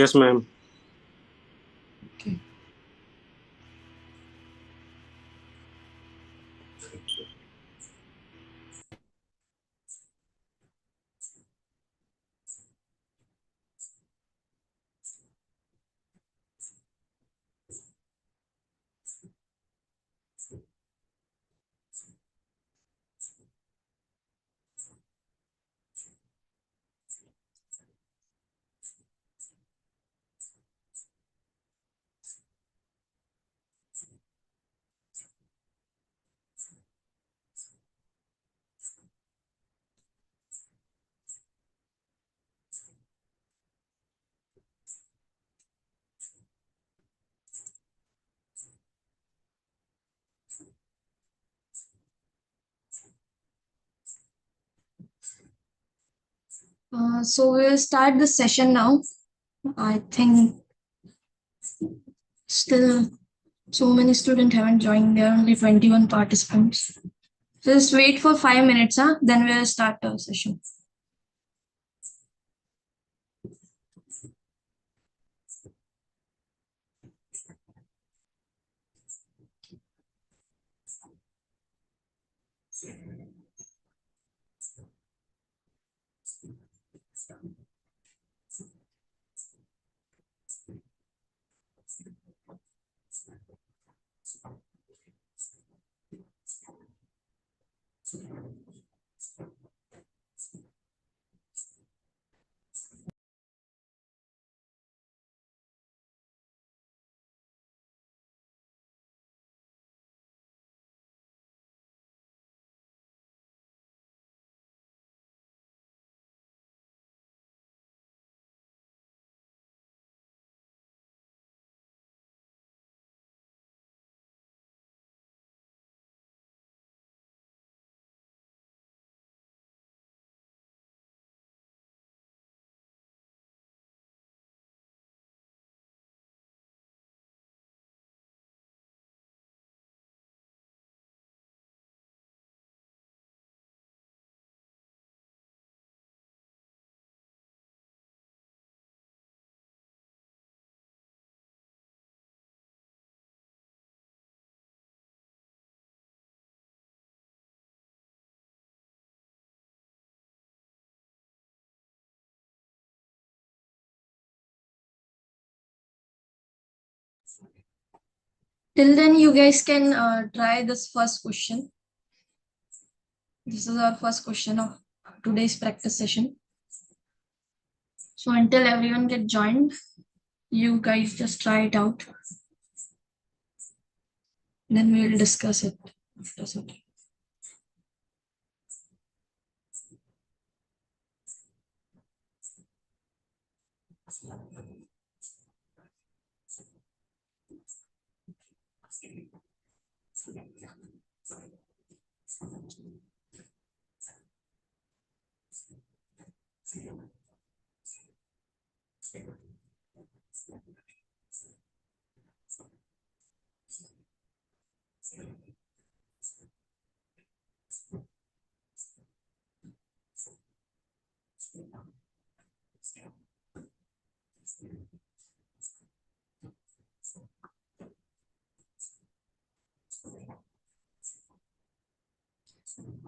Yes, ma'am. Okay. So we'll start the session now. I think still so many students haven't joined. There are only 21 participants. Just wait for 5 minutes, huh? Then we'll start the session. Till then, you guys can try this first question. This is our first question of today's practice session. So until everyone get joined, you guys just try it out. Then we will discuss it after that.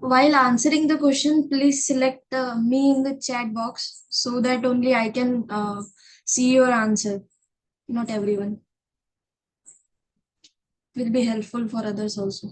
While answering the question, please select me in the chat box so that only I can see your answer, not everyone. Will be helpful for others also.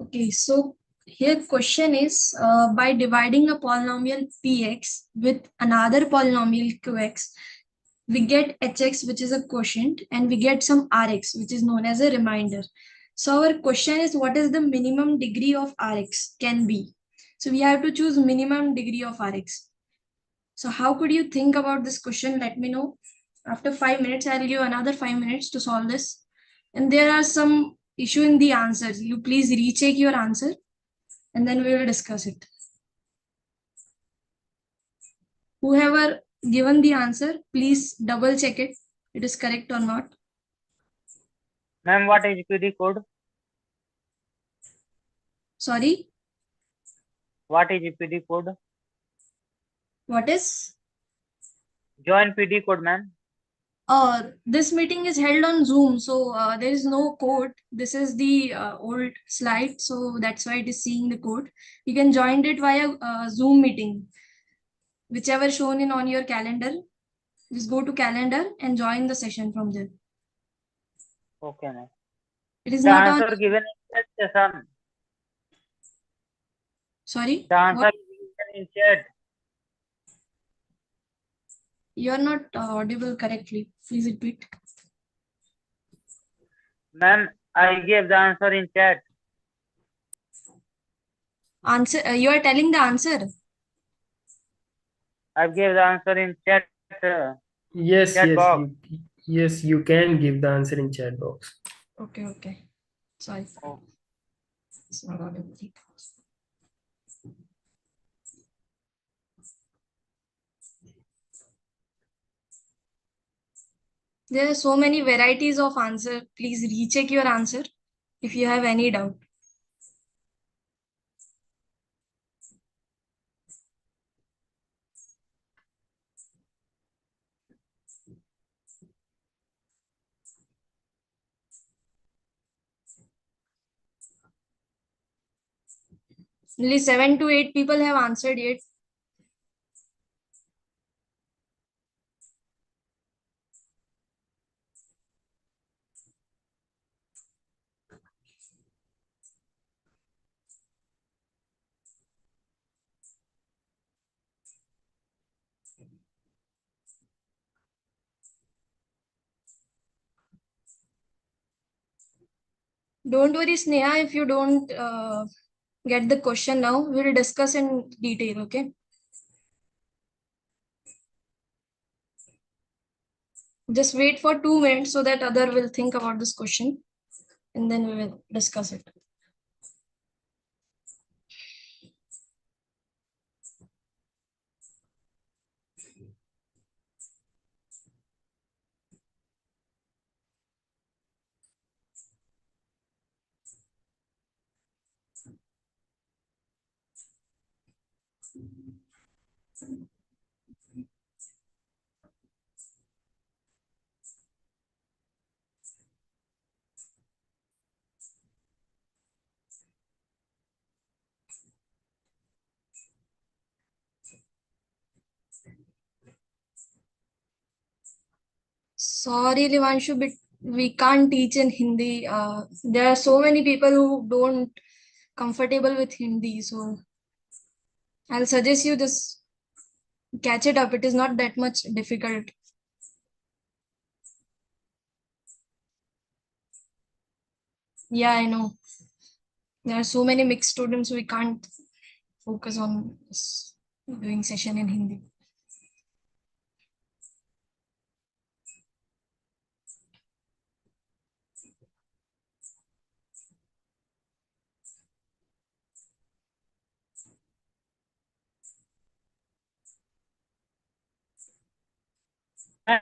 Okay, so here question is by dividing a polynomial px with another polynomial qx, we get hx, which is a quotient, and we get some rx, which is known as a remainder. So our question is, what is the minimum degree of Rx can be? So we have to choose minimum degree of Rx. So how could you think about this question? Let me know. After 5 minutes, I'll give another 5 minutes to solve this. And there are some issue in the answers. You please recheck your answer and then we will discuss it. Whoever given the answer, please double check it. It is correct or not. Ma'am, what is PD code? Sorry, What is PD code? what is? Join PD code, ma'am. This meeting is held on Zoom, so there is no code. This is the old slide, so that's why it is seeing the code. You can join it via Zoom meeting, whichever shown in on your calendar. Just go to calendar and join the session from there. Okay, ma'am. It is The not on. answer given in chat, session. Sorry, The answer what? is given in chat. You are not audible correctly. Please repeat. Ma'am, I gave the answer in chat. Answer. You are telling the answer. I gave the answer in chat. Yes, Chat box. you can give the answer in chat box. Okay, okay. Sorry. Oh. It's not audible. There are so many varieties of answer. Please recheck your answer if you have any doubt. Only 7 to 8 people have answered yet. Don't worry, Sneha, if you don't get the question now, we'll discuss in detail, okay? Just wait for 2 minutes so that other will think about this question and then we will discuss it. Sorry, Livanshu, but we can't teach in Hindi. There are so many people who don't comfortable with Hindi, so I'll suggest you just catch it up. It is not that much difficult. Yeah, I know. There are so many mixed students, we can't focus on this doing session in Hindi.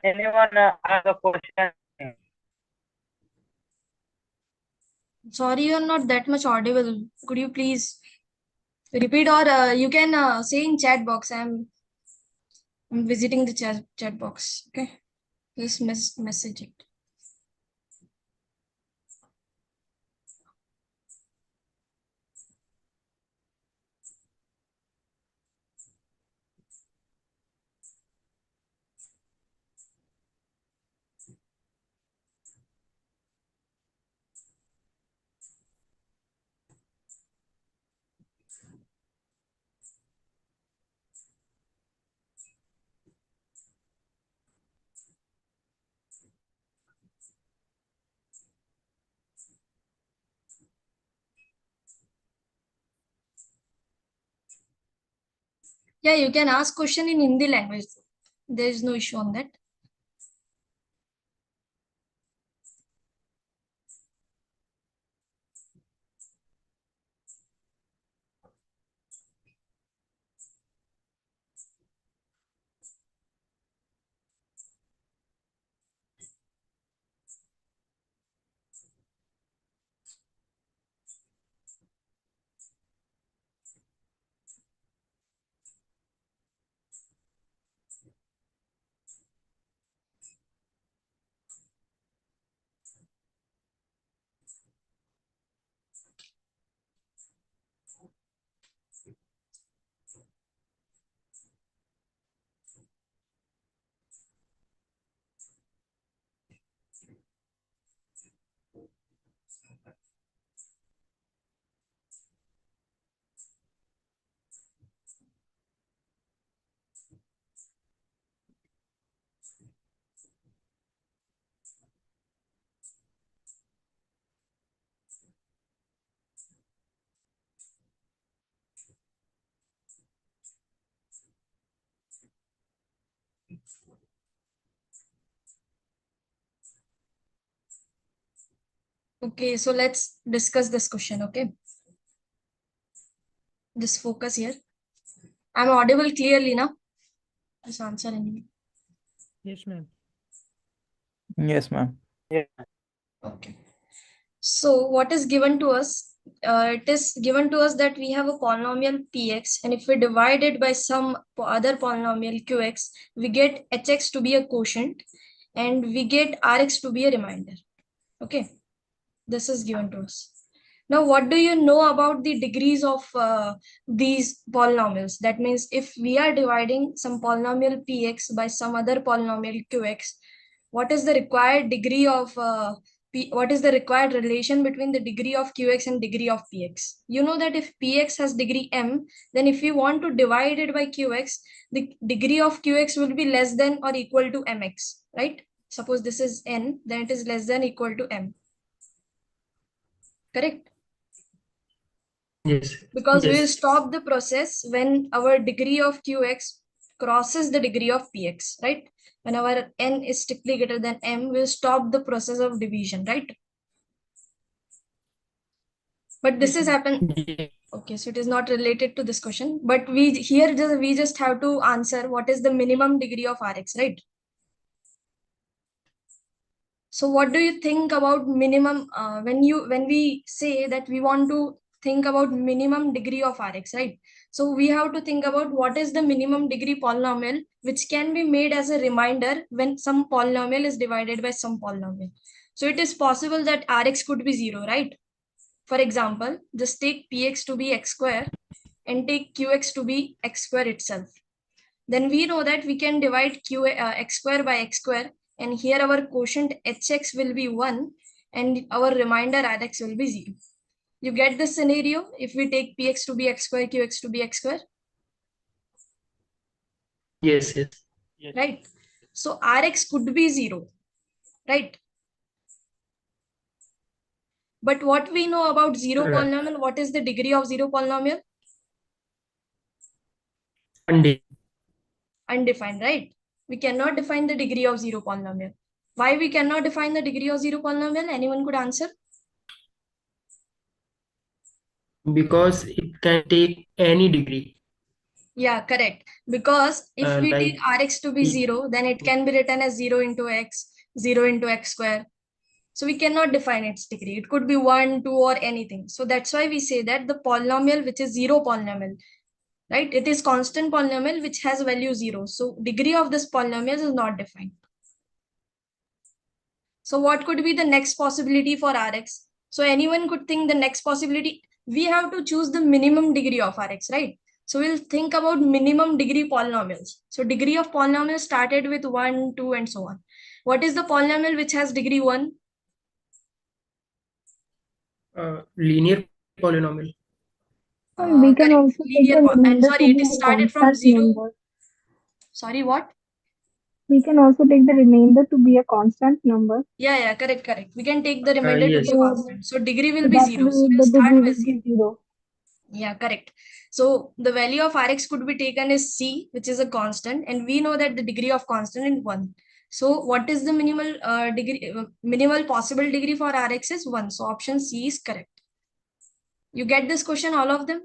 Anyone have a question? Sorry, you're not that much audible. Could you please repeat, or you can say in chat box. I'm visiting the chat box. Okay, just message it. Yeah, you can ask question in Hindi language. There is no issue on that. Okay, so let's discuss this question, okay? Just focus here. I'm audible clearly now? Just answer anyway. Yes, ma'am. Yes, ma'am. Yeah. Okay. So what is given to us? It is given to us that we have a polynomial px, and if we divide it by some other polynomial qx, we get hx to be a quotient, and we get rx to be a remainder. Okay, this is given to us. Now, what do you know about the degrees of these polynomials? That means if we are dividing some polynomial px by some other polynomial qx, what is the required degree of what is the required relation between the degree of qx and degree of px? You know that if px has degree m, then if we want to divide it by qx, the degree of qx will be less than or equal to mx, right? Suppose this is n, then it is less than or equal to m. Correct? Yes. Because we will Yes. stop the process when our degree of qx crosses the degree of px, right? When our n is strictly greater than m, we'll stop the process of division, right? But this Yes, is ma'am. happen. Yes. Okay, so it is not related to this question, but we just have to answer what is the minimum degree of rx, right? So what do you think about minimum when we say that we want to think about minimum degree of rx, right? So we have to think about what is the minimum degree polynomial which can be made as a reminder when some polynomial is divided by some polynomial. So it is possible that rx could be 0, right? For example, just take px to be x square and take qx to be x square itself. Then we know that we can divide x square by x square, and here our quotient hx will be 1 and our remainder rx will be 0. You get this scenario if we take px to be x square, qx to be x square? Yes. Yes. Right? So rx could be 0, right? But what we know about 0 Right. polynomial, what is the degree of 0 polynomial? Undefined, right? We cannot define the degree of 0 polynomial. Why we cannot define the degree of 0 polynomial? Anyone could answer? Because it can take any degree. Yeah, correct. Because if we take Like rx to be 0, then it can be written as 0 into x, 0 into x square. So we cannot define its degree. It could be 1, 2, or anything. So that's why we say that the polynomial which is 0 polynomial, right? It is constant polynomial which has value 0. So degree of this polynomial is not defined. So what could be the next possibility for Rx? So anyone could think the next possibility, we have to choose the minimum degree of Rx, right? So we'll think about minimum degree polynomials. So degree of polynomial started with 1, 2, and so on. What is the polynomial which has degree 1? linear polynomial. And we can Correct. also take Linear. the I'm remainder sorry, to it be is a started from constant 0. number. Sorry, what? We can also take the remainder to be a constant number. Yeah, correct. We can take the remainder to Yes. be a constant. So degree will So be that 0. So way we'll the start degree with will 0. be 0. Yeah, correct. So the value of Rx could be taken as C, which is a constant, and we know that the degree of constant is 1. So what is the minimal possible degree for Rx is 1. So option C is correct. You get this question, all of them?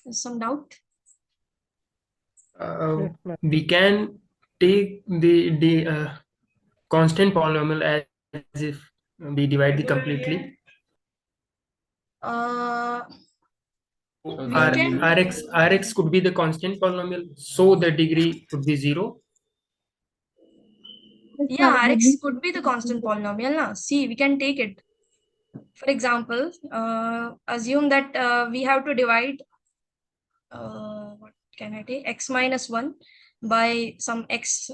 There's some doubt? Uh, we can take the constant polynomial as if we divide the completely. We R, can, Rx could be the constant polynomial, so the degree would be 0. yeah, Rx could be the constant polynomial. Na? See, we can take it. For example, assume that we have to divide, what can I take? X minus 1 by some x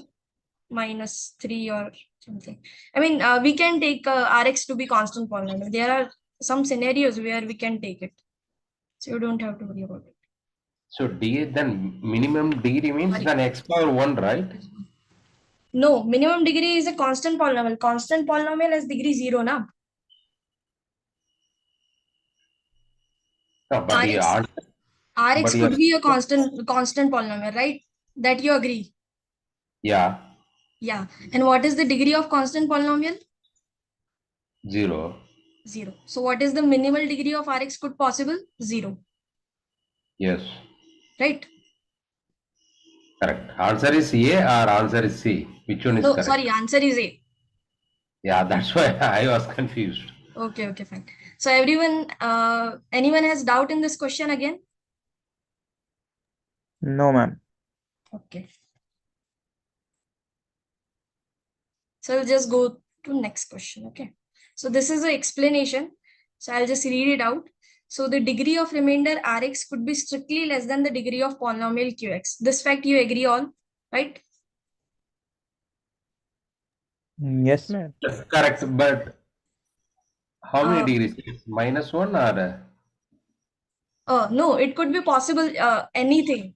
minus 3 or something. I mean, we can take Rx to be constant polynomial. There are some scenarios where we can take it. So you don't have to worry about it. So D, then minimum degree means Sorry. then x power 1, right? No, minimum degree is a constant polynomial. Constant polynomial has degree 0, na? No, but the Rx, answer, Rx but could be a constant polynomial, right? That you agree? yeah, Yeah. And what is the degree of constant polynomial? 0. 0. So what is the minimal degree of Rx could possible? 0. Yes, Right? correct. Answer is A or answer is C. Which one is No, correct? sorry, answer is A. Yeah, that's why I was confused. Okay, fine. So everyone, anyone has doubt in this question again? No, ma'am. Okay. So I'll just go to next question. Okay. So this is an explanation. So I'll just read it out. So the degree of remainder Rx could be strictly less than the degree of polynomial Qx. This fact you agree on, right? Yes. ma'am. Correct, but how many Uh, degrees? Minus 1 or? No, it could be possible anything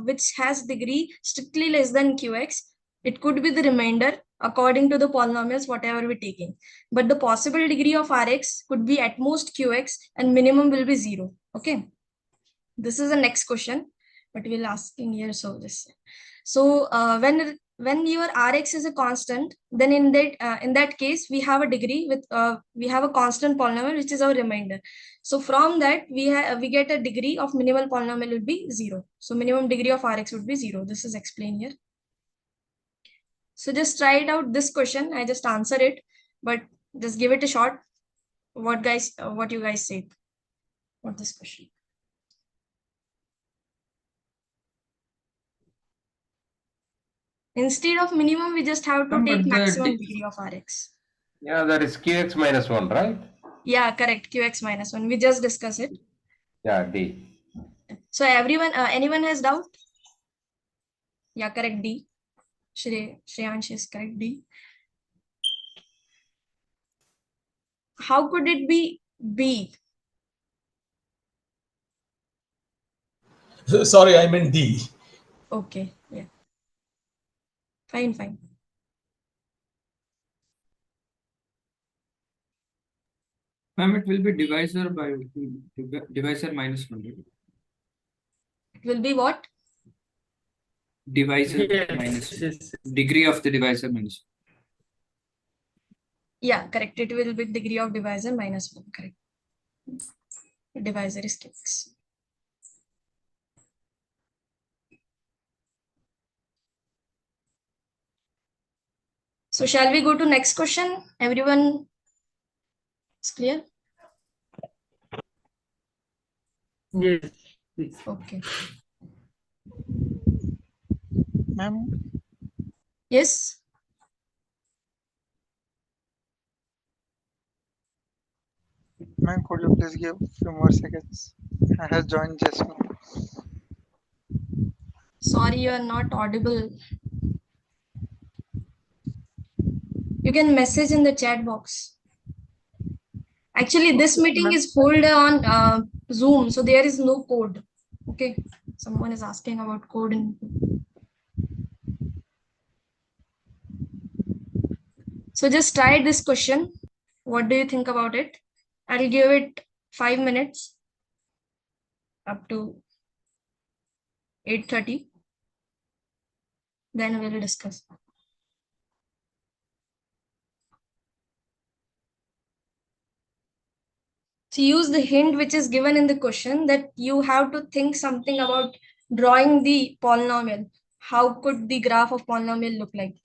which has degree strictly less than Qx. It could be the remainder according to the polynomials, whatever we're taking. But the possible degree of Rx could be at most Qx and minimum will be 0. Okay. This is the next question, but we'll asking here. So this. So when your Rx is a constant, then in that case we have a degree with we have a constant polynomial which is our remainder. So from that we get a degree of minimal polynomial will be 0. So minimum degree of Rx would be 0. This is explained here. So just try it out. This question I just answer it, but just give it a shot. What you guys say? What this question? Instead of minimum, we just have to take maximum degree of Rx. Yeah, that is Qx minus 1, right? Yeah, correct. Qx minus 1. We just discuss it. Yeah, D. So everyone, anyone has doubt? Yeah, correct. D. Shreyansh is correct. D. How could it be B? Sorry, I meant D. Okay. Yeah. Fine. Ma'am, it will be divisor minus 1. It will be what? Divisor Yes, minus 1. yes. Degree of the divisor minus Yeah, correct. It will be degree of divisor minus 1. Correct. Divisor is Qx. So shall we go to next question? Everyone is clear? Yes, please. Okay. Ma'am, Yes. ma'am, could you please give few more seconds? I have joined just now. Sorry, you are not audible. You can message in the chat box. Actually, this meeting is held on Zoom, so there is no code. Okay. Someone is asking about code. So just try this question. What do you think about it? I'll give it 5 minutes. up to 8:30. Then we'll discuss. So use the hint which is given in the question that you have to think something about drawing the polynomial. How could the graph of polynomial look like?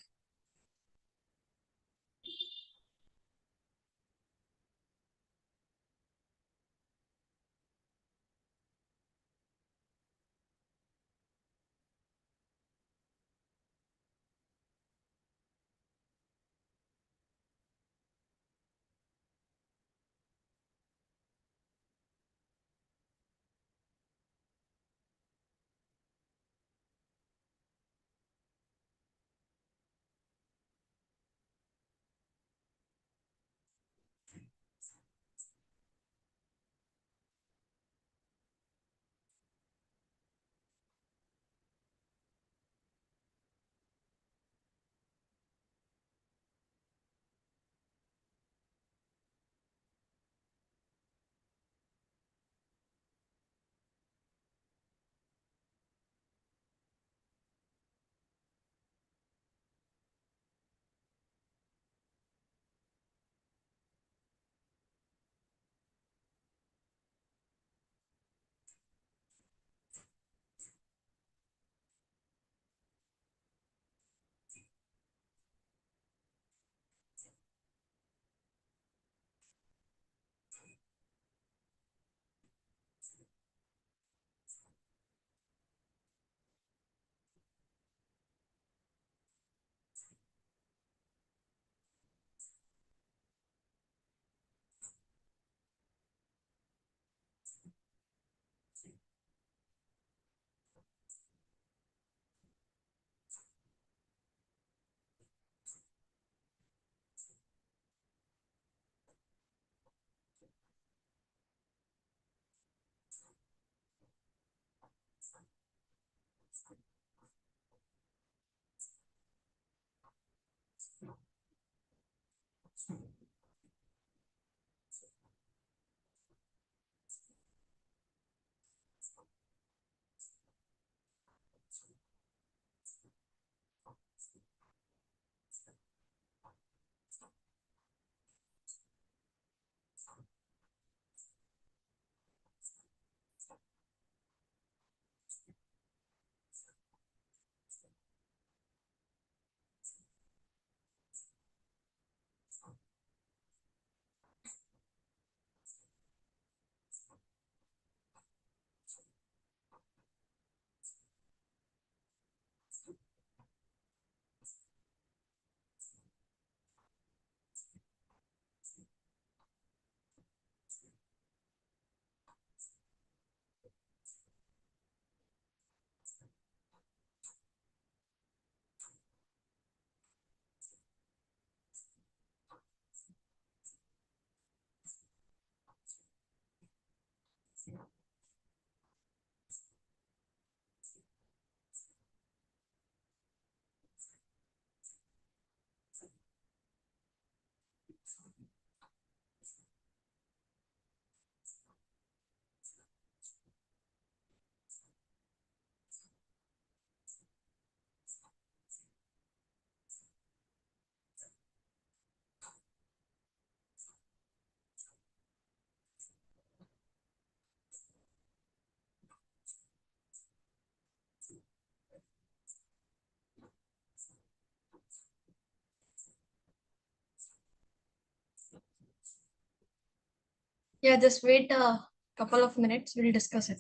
Yeah, just wait a couple of minutes. We'll discuss it.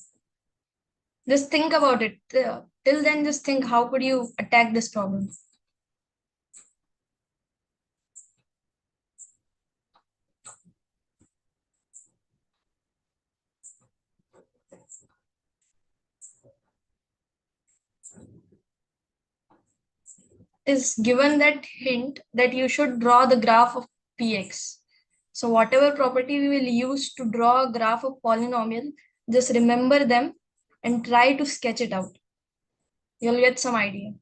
Just think about it. Till then, just think how could you attack this problem? Is given that hint that you should draw the graph of px. So whatever property we will use to draw a graph of polynomial, just remember them and try to sketch it out. You'll get some idea.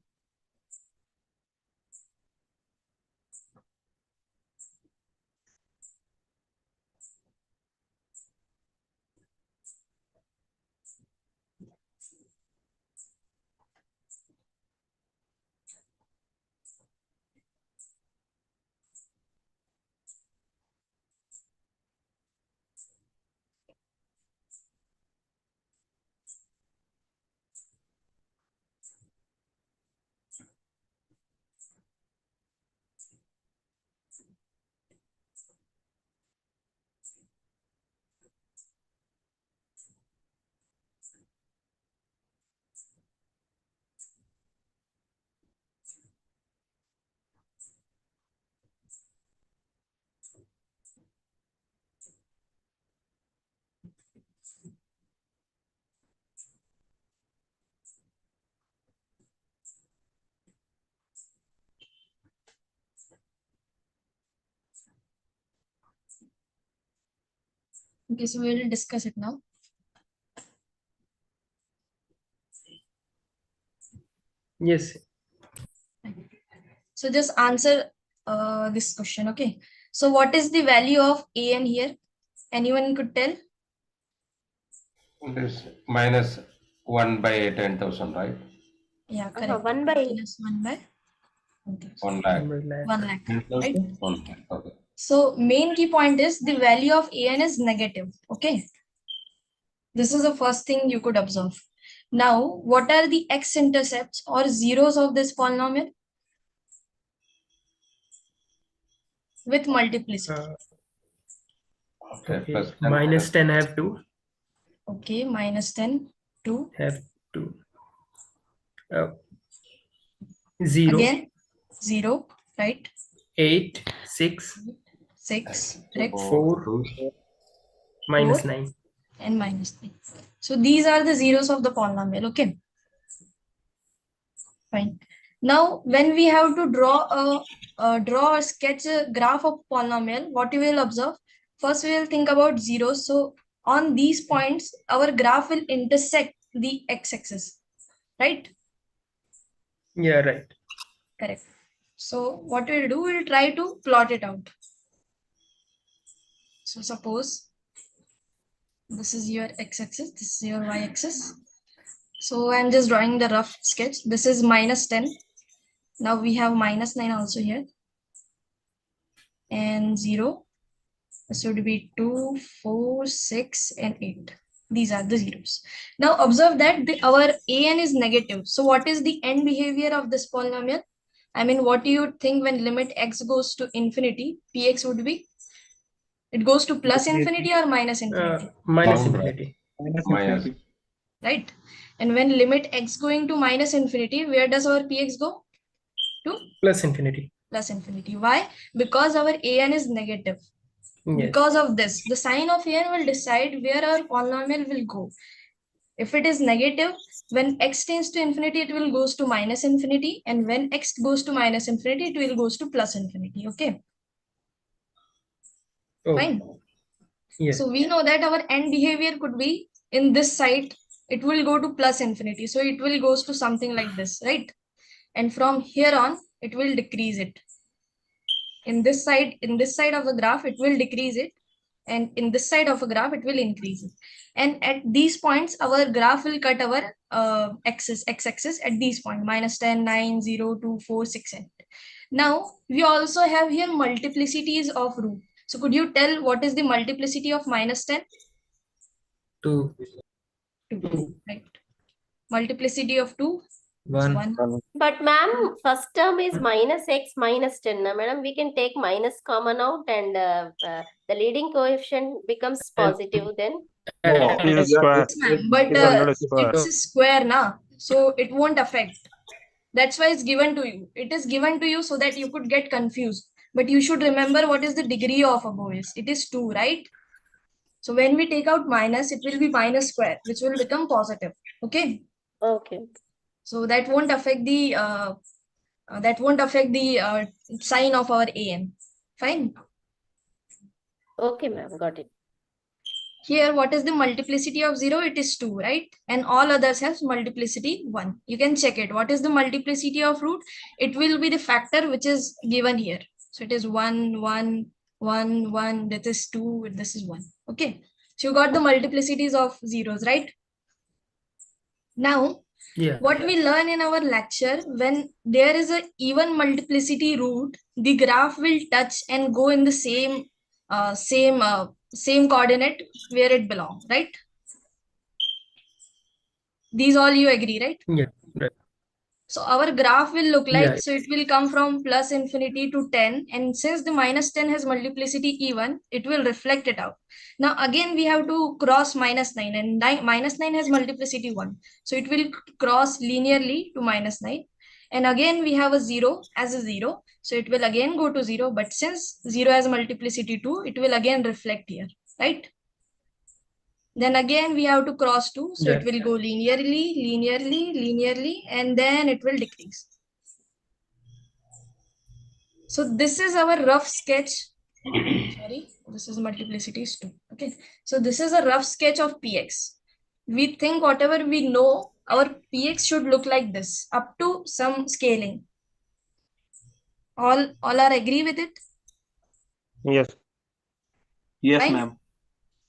Okay, so we will discuss it now. Yes. So just answer this question. Okay. So what is the value of an here? Anyone could tell? It is minus 1 by 10,000, right? Yeah, correct. 1 by Minus 1 by 1 lakh. 1 lakh. 10,000, Right? 1 lakh. Okay. So main key point is the value of an is negative. Okay. This is the first thing you could observe. Now, what are the x-intercepts or zeros of this polynomial? With multiplicity. Okay. Okay. Plus 10 Minus 10 have 2. Okay, minus 10, 2. Have 2. 0. Again, 0, right? 8, 6, 6, correct? 4, minus 4. 9. And minus 3. So these are the zeros of the polynomial. Okay. Fine. Now, when we have to draw or sketch a graph of polynomial, what you will observe? First, we will think about zeros. So on these points, our graph will intersect the x-axis, right? Yeah, right. Correct. So what we'll do, we'll try to plot it out. So suppose this is your x-axis, this is your y-axis. So I'm just drawing the rough sketch. This is minus 10. Now we have minus 9 also here. And 0. This would be 2, 4, 6, and 8. These are the zeros. Now observe that our an is negative. So what is the end behavior of this polynomial? I mean, what do you think when limit x goes to infinity? Px would be? It goes to plus infinity or minus infinity? Minus Bound, infinity. Minus. Right? And when limit x going to minus infinity, where does our px go? To Plus infinity. plus infinity. Why? Because our an is negative. Yes. Because of this, the sign of an will decide where our polynomial will go. If it is negative, when x tends to infinity, it will goes to minus infinity. And when x goes to minus infinity, it will goes to plus infinity. Okay. Oh, Fine. yes. So we know that our end behavior could be in this side, it will go to plus infinity. So it will goes to something like this, right? And from here on, it will decrease it. In this side of the graph, it will decrease it. And in this side of a graph, it will increase it. And at these points, our graph will cut our x-axis at these points, minus 10, 9, 0, 2, 4, 6, and 8. Now, we also have here multiplicities of root. So could you tell what is the multiplicity of minus 10? 2. 2. Right. Multiplicity of 2 is 1. But ma'am, first term is minus x minus 10. Na, madam, we can take minus common out and the leading coefficient becomes positive then. No, it is square. But It is under a square. it's square now, so it won't affect. That's why it's given to you. It is given to you so that you could get confused. But you should remember what is the degree of above is. It is 2, right? So when we take out minus, it will be minus square, which will become positive. Okay. Okay. So that won't affect the sign of our an. Fine. Okay, ma'am, got it. Here, what is the multiplicity of 0? It is 2, right? And all others have multiplicity 1. You can check it. What is the multiplicity of root? It will be the factor which is given here. So it is 1, 1, 1, 1. That is 2. This is 1. Okay. So you got the multiplicities of zeros, right? Now, Yeah. what we learn in our lecture, when there is a even multiplicity root, the graph will touch and go in the same coordinate where it belongs, right? These all you agree, right? Yeah. Right. So our graph will look like, Yeah. so it will come from plus infinity to 10. And since the minus 10 has multiplicity even, it will reflect it out. Now again, we have to cross minus 9 and minus 9 has multiplicity 1. So it will cross linearly to minus 9. And again, we have a 0 as a 0. So it will again go to 0. But since 0 has multiplicity 2, it will again reflect here, right? Then again we have to cross 2, so Yeah. it will go linearly, and then it will decrease. So this is our rough sketch. Sorry, this is multiplicity is 2. Okay, so this is a rough sketch of px. We think whatever we know, our px should look like this up to some scaling. All are agree with it? Yes. Yes, Fine. ma'am.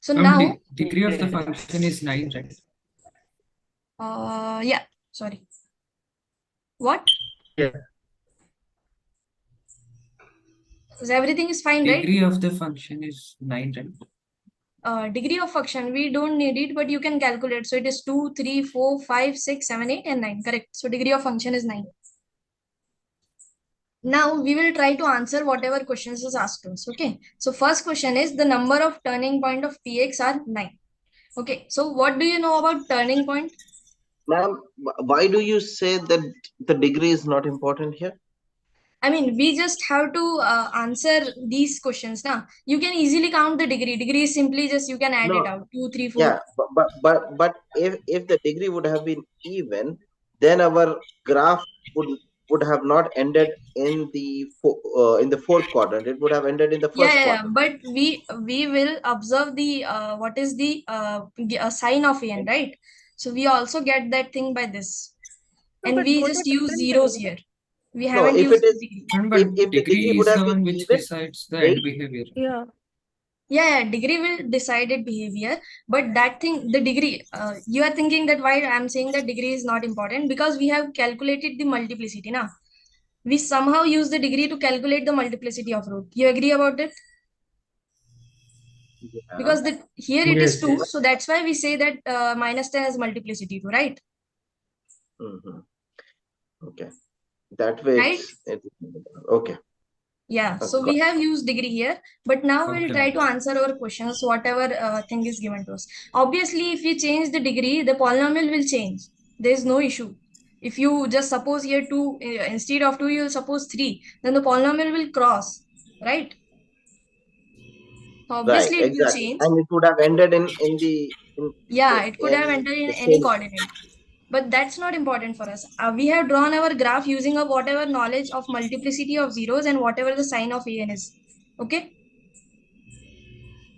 So now, Degree of the function is 9, right? yeah, sorry. What? Yeah. So everything is fine, right? Degree of the function is 9, right? Degree of function, we don't need it, but you can calculate. So it is 2, 3, 4, 5, 6, 7, 8, and 9. Correct. So degree of function is 9. Now we will try to answer whatever questions is asked us. Okay. So first question is the number of turning point of px are 9. Okay. So what do you know about turning point? Ma'am, why do you say that the degree is not important here? I mean, we just have to answer these questions now. You can easily count the degree. Degree is simply just you can add No. it out. 2, 3, 4. Yeah, but if the degree would have been even, then our graph would have not ended in the fourth quadrant. It would have ended in the first quadrant. But we will observe the what is the sign of n, right? So we also get that thing by this, and we just use zeros here. We haven't used the degree. Remember, If the degree would is have the been one which even, decides the right? end behavior. Yeah, degree will decide it behavior, but that thing, the degree, you are thinking that why I'm saying that degree is not important, because we have calculated the multiplicity now. We somehow use the degree to calculate the multiplicity of root. You agree about it? Yeah. Because here it is Yes, 2, yes. so that's why we say that minus 10 has multiplicity 2, right? Okay, that way Right? it's okay. Yeah, so we have used degree here, but now we'll Okay. try to answer our questions, whatever thing is given to us. Obviously, if we change the degree, the polynomial will change. There is no issue. If you just suppose here 2, instead of 2, you'll suppose 3, then the polynomial will cross, right? So obviously, Right, it will exactly. change. And it would have ended in Yeah, it could have entered in the any same. coordinate. But that's not important for us. We have drawn our graph using a whatever knowledge of multiplicity of zeros and whatever the sign of an is. Okay.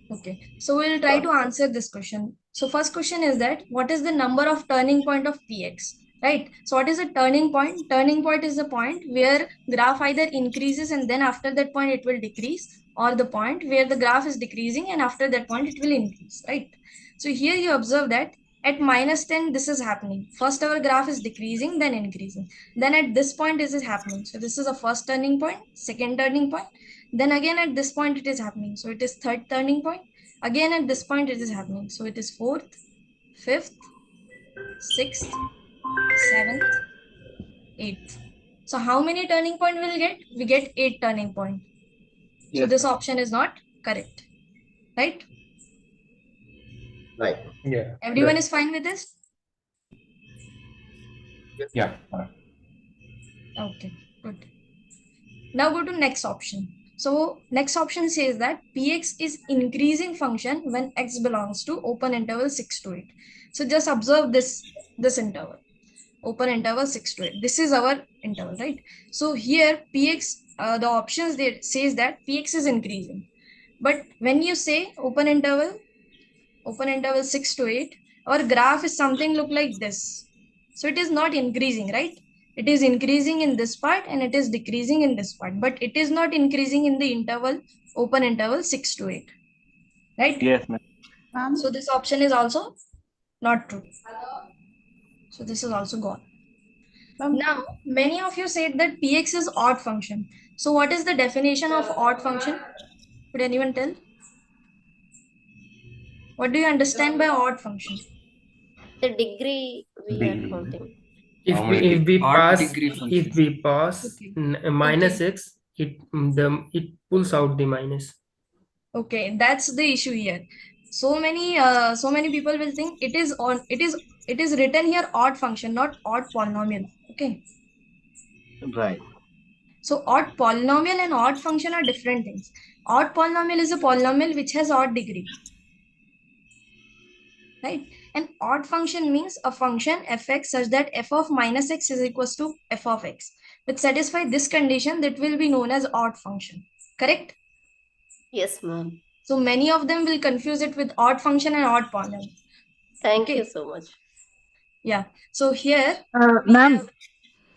Okay. So we'll try to answer this question. So first question is that what is the number of turning point of px? Right. So what is a turning point? Turning point is the point where graph either increases and then after that point it will decrease, or the point where the graph is decreasing and after that point it will increase. Right. So here you observe that at minus 10, this is happening. First, our graph is decreasing, then increasing. Then at this point, this is happening. So this is a first turning point, second turning point. Then again at this point, it is happening. So it is third turning point. Again at this point, it is happening. So it is fourth, fifth, sixth, seventh, eighth. So how many turning point will get? We get 8 turning point. So Yes, this option is not correct. Right? right. Yeah. Everyone is fine with this? Yeah. Okay, good. Now go to next option. So next option says that px is increasing function when x belongs to open interval 6 to 8. So just observe this interval, open interval 6 to 8. This is our interval, right? So here px, the options there says that px is increasing. But when you say open interval 6 to 8, our graph is something look like this. So it is not increasing, right? It is increasing in this part and it is decreasing in this part, but it is not increasing in the interval, open interval 6 to 8, right? Yes, ma'am. So this option is also not true. So this is also gone. Now, many of you said that px is odd function. So what is the definition of odd function? Could anyone tell? What do you understand by odd function? The degree we are Degree. counting. If How we, many if we odd pass degree if function. we pass Okay. minus x, it pulls out the minus. Okay, that's the issue here. So many people will think it is written here odd function, not odd polynomial. Okay. Right. So odd polynomial and odd function are different things. Odd polynomial is a polynomial which has odd degree. right? An odd function means a function fx such that f of minus x is equals to f of x. Which satisfy this condition, that will be known as odd function. Correct? Yes, ma'am. So many of them will confuse it with odd function and odd polynomial. Thank Okay. you so much. Yeah. So here, Ma'am,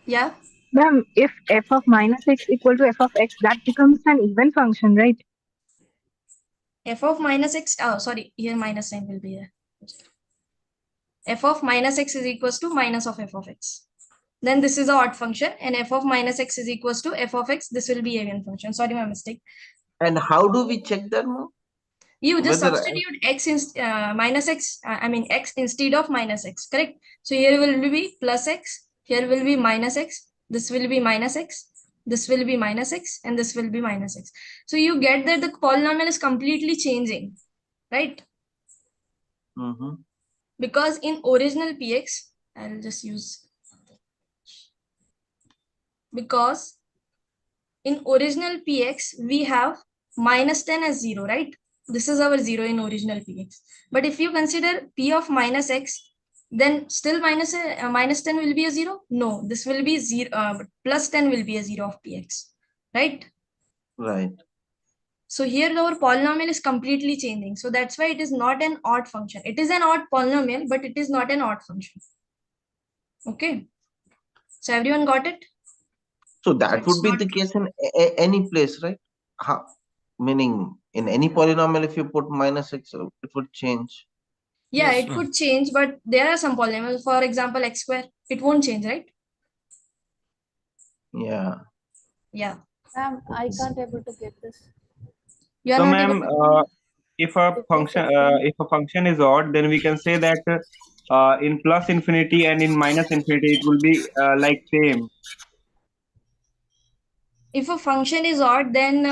yeah. ma'am, if f of minus x equal to f of x, that becomes an even function, right? F of minus x, oh, sorry, here minus sign will be here. F of minus x is equals to minus of f of x. Then this is a odd function, and f of minus x is equals to f of x. This will be a even function. Sorry, my mistake. And how do we check that, ma'am? You just Whether substitute x in minus x, x instead of minus x, correct? So here will be plus x, here will be minus x, this will be minus x, this will be minus x, and this will be minus x. So you get that the polynomial is completely changing, right? Because in original px, I'll just use, because in original px, we have minus 10 as 0, right? This is our 0 in original px. But if you consider p of minus x, then still minus 10 will be a 0? No, this will be 0, plus 10 will be a 0 of px, right? right. So here our polynomial is completely changing. So that's why it is not an odd function. It is an odd polynomial, but it is not an odd function. Okay. So everyone got it? So that would be the case in any place, right? How? Meaning in any polynomial, if you put minus x, it would change. Yeah, it could change, but there are some polynomials. For example, x square, it won't change, right? Yeah. Yeah. I can't able to get this. You are So, not ma'am, able to... if a function is odd, then we can say that in plus infinity and in minus infinity, it will be like same. If a function is odd, then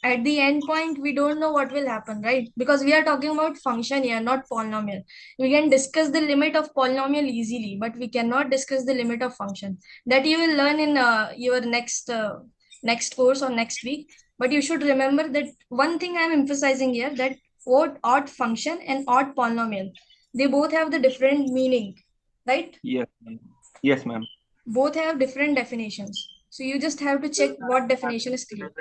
at the end point, we don't know what will happen, right? Because we are talking about function here, not polynomial. We can discuss the limit of polynomial easily, but we cannot discuss the limit of function. That you will learn in your next course or next week. But you should remember that one thing I'm emphasizing here, that odd function and odd polynomial, they both have the different meaning, right? Yes, ma'am. Yes, ma'am. Both have different definitions. So you just have to check what definition is clear.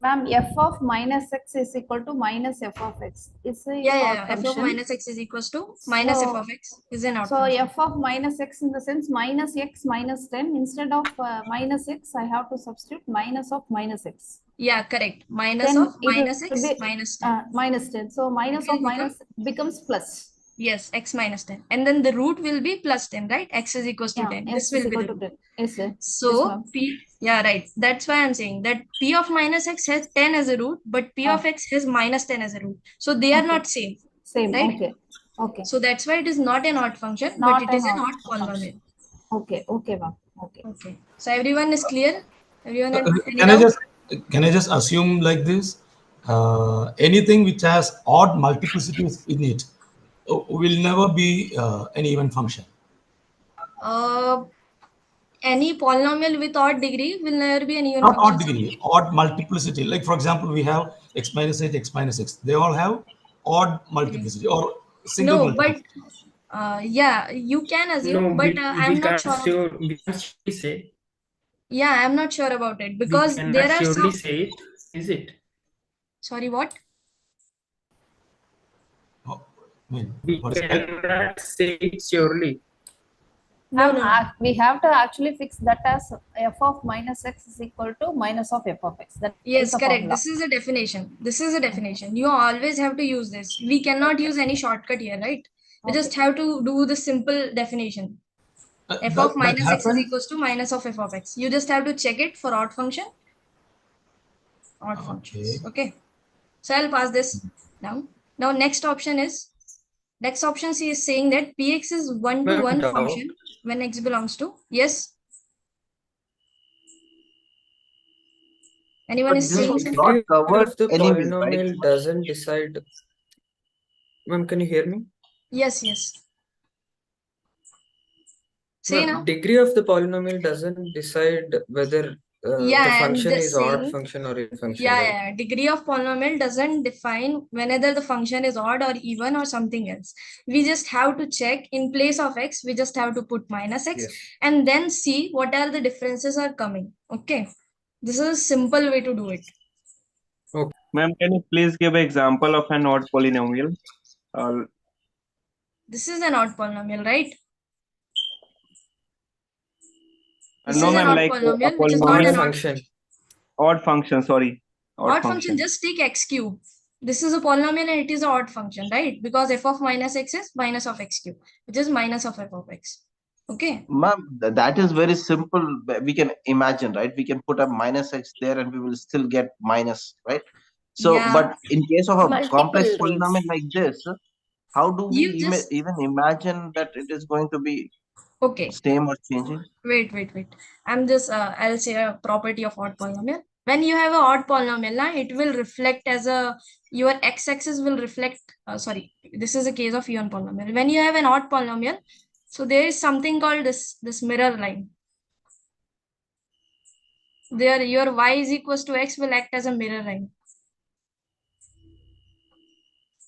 Ma'am, f of minus x is equal to minus f of x. It's a Yeah. odd F of function. minus x is equals to minus f of x is an odd So function. f of minus x in the sense minus x minus 10. Instead of minus x, I have to substitute minus of minus x. Yeah, correct. Minus Then of minus x minus 10. Minus 10. So minus of minus becomes plus. Yes, x minus 10. And then the root will be plus 10, right? X is equals to 10. This will be the root. Yes, sir. So P, yeah, right. That's why I'm saying that P of minus x has 10 as a root, but P of x has minus 10 as a root. So they are not same. Same, right? Okay. So that's why it is not an odd function, but it is an odd polynomial. Okay, ma'am. Okay. So everyone is clear? Everyone can I just assume like this? Anything which has odd multiplicities in it will never be an even function. Any polynomial with odd degree will never be an even Not function. odd degree, odd multiplicity. Like for example, we have x minus 8, x minus 6. They all have odd multiplicity or single multiplicity. But yeah, you can assume, but I'm not sure. We can't surely say. Yeah, I'm not sure about it because we there are surely some. say it. Is it? Sorry, what? We cannot say it surely. No. We have to actually fix that as f of minus x is equal to minus of f of x. That yes, correct. This is a definition. This is a definition. You always have to use this. We cannot use any shortcut here, right? We just have to do the simple definition. F of minus x is equals to minus of f of x. You just have to check it for odd function. Odd functions. Okay. So I'll pass this down. Now next option is C is saying that px is one-to-one function when x belongs to. Yes. Anyone is saying something? Not covered the anyways, polynomial right? doesn't decide. Ma'am, can you hear me? Yes. Say now. Degree of the polynomial doesn't decide whether Yeah, the I'm function just is odd saying. function or even function, Yeah, right? yeah. Degree of polynomial doesn't define whether the function is odd or even or something else. We just have to check in place of x, we just have to put minus x Yes. and then see what are the differences are coming. Okay. This is a simple way to do it. Okay. Ma'am, can you please give an example of an odd polynomial? This is an odd polynomial, right? This No, is an ma'am, odd like a polynomial, which is not Odd an polynomial, function. odd function, sorry. odd function. Just take x cube. This is a polynomial and it is an odd function, right? Because f of minus x is minus of x cube, which is minus of f of x. Okay. Ma'am, that is very simple. We can imagine, right? We can put a minus x there and we will still get minus, right? So, Yeah. but in case of a complex Multiple roots. polynomial like this, how do we You just even imagine that it is going to be okay. same or changing? Wait. I'm just I'll say a property of odd polynomial. When you have a odd polynomial, it will reflect as a your x-axis will reflect. Sorry, this is a case of even polynomial. When you have an odd polynomial, so there is something called this mirror line. There, your y is equals to x will act as a mirror line.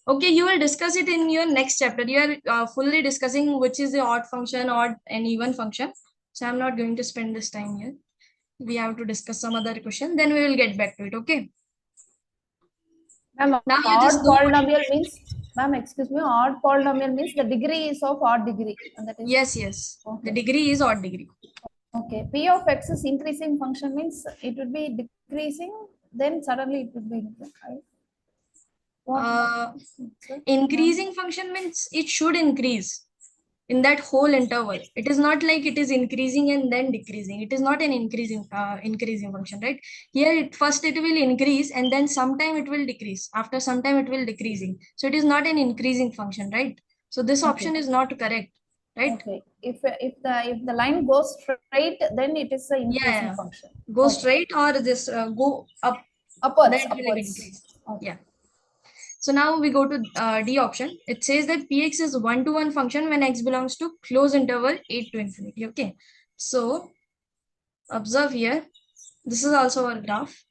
Okay, you will discuss it in your next chapter. You are fully discussing which is the odd function, odd and even function. So I'm not going to spend this time here. We have to discuss some other question. Then we will get back to it. Okay. Ma'am, Now you odd just do polynomial means, ma'am, excuse me, odd polynomial means the degree is of odd degree. And that is, yes. Okay. The degree is odd degree. Okay. P of x is increasing function means it would be decreasing, then suddenly it would be increasing, right? Increasing function means it should increase in that whole interval. It is not like it is increasing and then decreasing. It is not an increasing function, right? Here first it will increase and then sometime it will decrease. After some time it will decreasing. So it is not an increasing function, right? So this option is not correct, right? Okay. If the line goes straight, then it is an increasing function. Go straight or this go up. Upwards. Then it will increase. Yeah. So now we go to D option. It says that Px is one-to-one function when x belongs to closed interval 8 to infinity. Okay. So observe here. This is also our graph.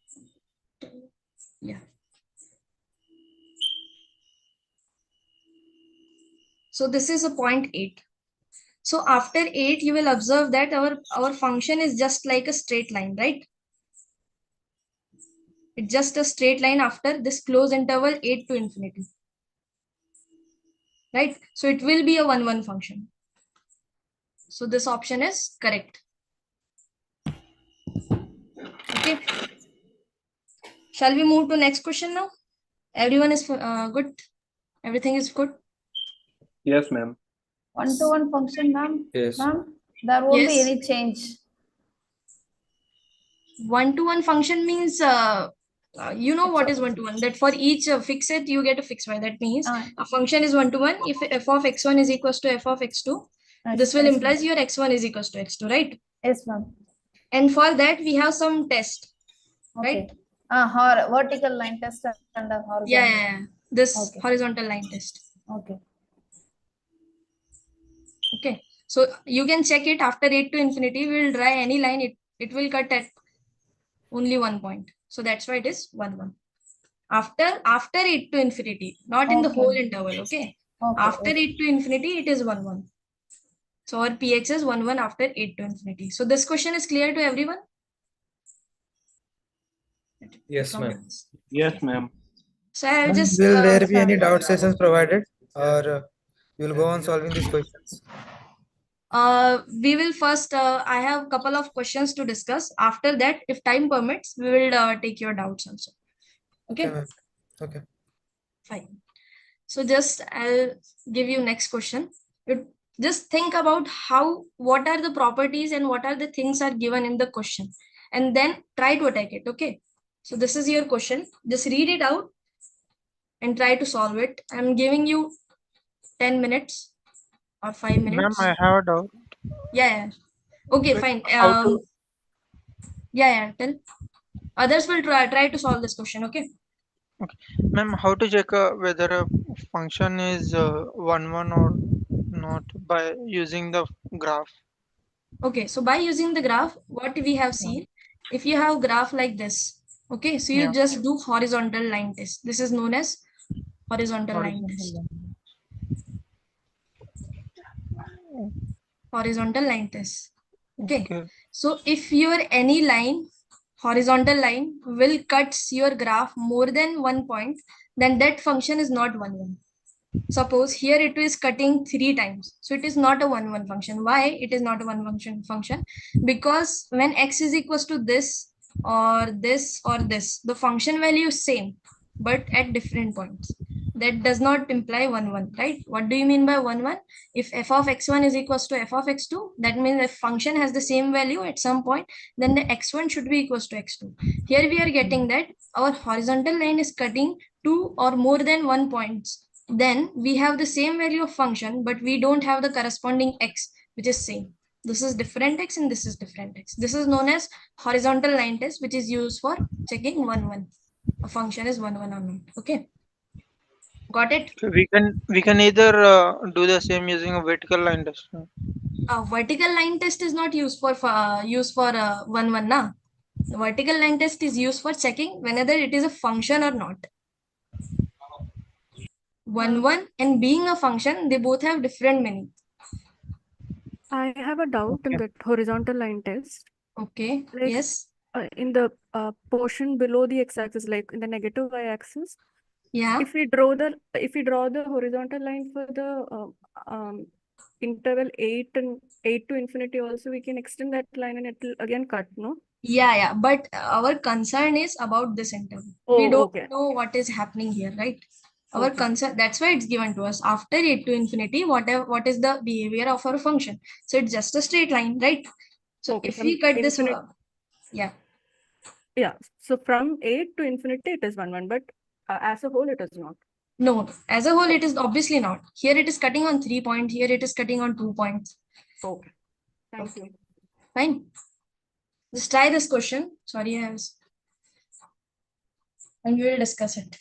Yeah. So this is a point 8. So after 8, you will observe that our function is just like a straight line, right? It's just a straight line after this closed interval 8 to infinity. Right? So it will be a 1-1 function. So this option is correct. Okay. Shall we move to next question now? Everyone is good? Everything is good? Yes, ma'am. One-to-one function, ma'am. Yes. Ma'am, there won't be any change. One-to-one function means you know what is one-to-one, that for each fixed you get a fixed y. That means a function is one-to-one if f of x1 is equals to f of x2. This will imply your x1 is equals to x2, right? Yes, ma'am. And for that we have some test, right? Vertical line test and a horizontal. Yeah. This horizontal line test. Okay. So you can check it after 8 to infinity. We will draw any line. It will cut at only 1 point. So that's why it is 1-1. After 8 to infinity, not in the whole interval. Okay. After 8 to infinity, it is 1-1. So our px is 1-1 after 8 to infinity. So this question is clear to everyone? Yes, ma'am. Yes, ma'am. So I have just will there be any doubt sessions provided, or you will go on solving these questions? We will first I have a couple of questions to discuss. After that, if time permits, we will take your doubts also. Okay. Okay. Fine. So just I'll give you next question. Just think about what are the properties and what are the things are given in the question, and then try to attack it. Okay. So this is your question. Just read it out and try to solve it. I'm giving you 10 minutes or 5 minutes. Ma'am, I have a doubt. Yeah. Okay, fine. How Tell. Others will try to solve this question. Okay. Okay. Ma'am, how to check whether a function is 1-1 or not by using the graph? Okay, so by using the graph, what we have seen, if you have graph like this, okay, so you Yeah. just do horizontal line test. This is known as horizontal line test. Horizontal line test. Okay. So if your any line, horizontal line, will cuts your graph more than 1 point, then that function is not 1, 1. Suppose here it is cutting 3 times, so it is not a 1, 1 function. Why it is not a 1 function? Because when x is equals to this or this or this, the function value is same but at different points. That does not imply 1, 1, right? What do you mean by 1, 1? If f of x1 is equals to f of x2, that means if function has the same value at some point, then the x1 should be equals to x2. Here we are getting that our horizontal line is cutting 2 or more than 1 points. Then we have the same value of function, but we don't have the corresponding x, which is same. This is different x and this is different x. This is known as horizontal line test, which is used for checking 1, 1. A function is 1, 1 or not. Okay. Got it? We can either do the same using a vertical line test. Vertical line test is not used for 1, 1 na. The vertical line test is used for checking whether it is a function or not. 1, 1 and being a function, they both have different meaning. I have a doubt in that horizontal line test. Okay. Like, yes. In the portion below the x-axis, like in the negative y-axis. Yeah. If we draw the horizontal line for the interval 8 to infinity, also we can extend that line and it will again cut, no? Yeah. But our concern is about this interval. Oh, we don't okay. know what is happening here, right? Our Okay. concern, that's why it's given to us. After 8 to infinity, what is the behavior of our function? So it's just a straight line, right? So Okay, if from we cut this, infinite- yeah. Yeah. So from 8 to infinity, it is 1, 1, but as a whole, it is not. No, as a whole, it is obviously not. Here it is cutting on 3 points. Here it is cutting on 2 points. Okay. Thank you. Fine. Just try this question. Sorry, and we will discuss it.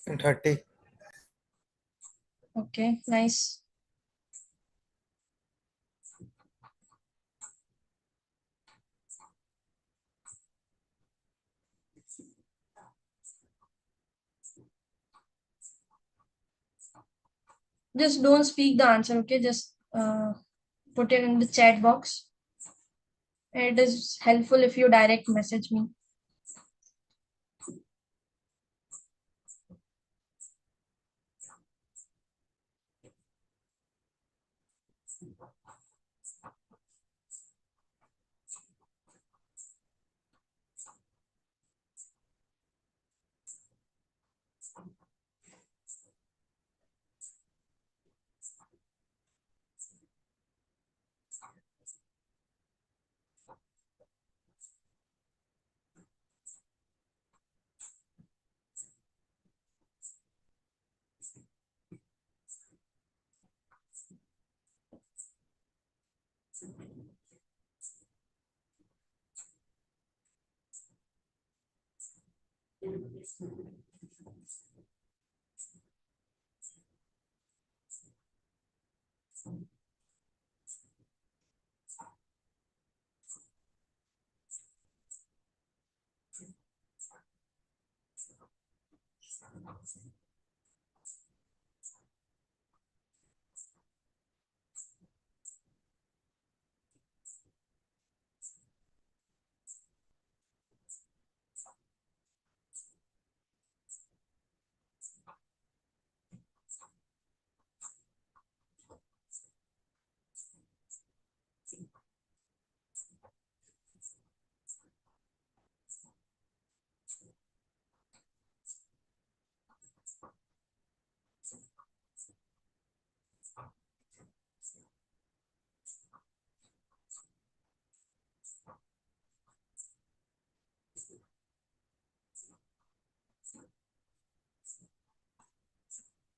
In 30. Okay, nice. Just don't speak the answer, okay? Just put it in the chat box. It is helpful if you direct message me.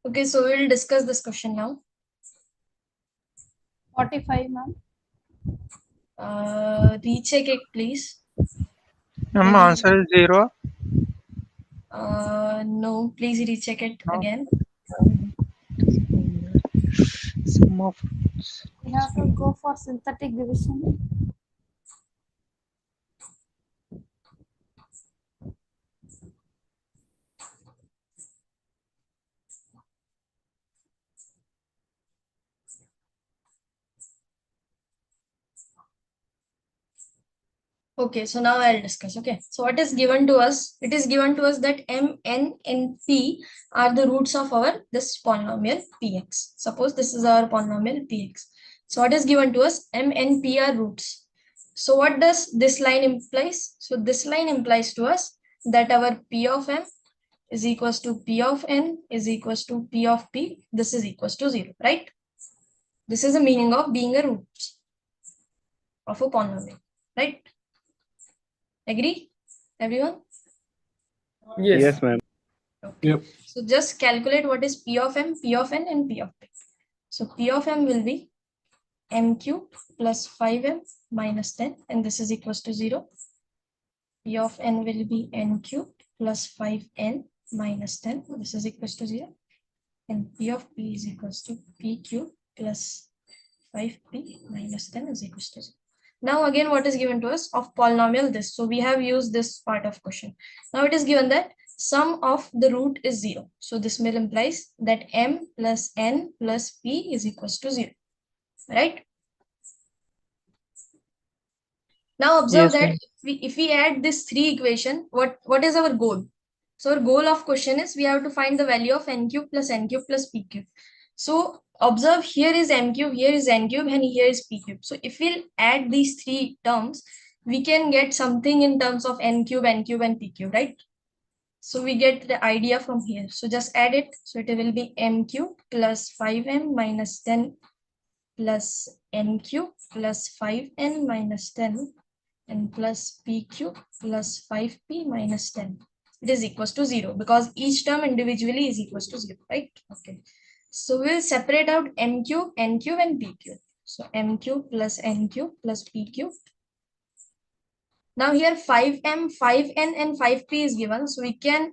Okay, so we'll discuss this question now. 45, ma'am. Recheck it, please. Ma'am, answer is 0. No, please recheck it again. Sum of We have to go for synthetic division. Okay, so now I'll discuss. Okay, so what is given to us? It is given to us that m, n, and p are the roots of our this polynomial px. Suppose this is our polynomial px. So what is given to us? M, n, p are roots. So what does this line implies? So this line implies to us that our p of m is equals to p of n is equals to p of p. This is equals to 0, right? This is the meaning of being a root of a polynomial, right? Agree, everyone? Yes. ma'am. Okay. Yep. So just calculate what is p of m, p of n, and p of p. So p of m will be m cube plus 5m minus 10, and this is equals to 0. P of n will be n cube plus 5n minus 10. This is equals to 0. And p of p is equals to p cube plus 5p minus 10 is equals to 0. Now again, what is given to us of polynomial this? So we have used this part of question. Now it is given that sum of the root is 0. So this will implies that m plus n plus p is equals to 0. Right? Now observe Yes, that ma'am. if we add this 3 equation, what is our goal? So our goal of question is we have to find the value of n cube plus p cube. So observe, here is m cube, here is n cube, and here is p cube. So if we'll add these 3 terms, we can get something in terms of n cube, and p cube, right? So we get the idea from here. So just add it. So it will be m cube plus 5m minus 10 plus n cube plus 5n minus 10 and plus p cube plus 5p minus 10. It is equals to 0 because each term individually is equals to 0, right? Okay. So we'll separate out m cube, n cube, and p cube. So m cube plus n cube plus p cube. Now here 5m, 5n, and 5p is given. So we can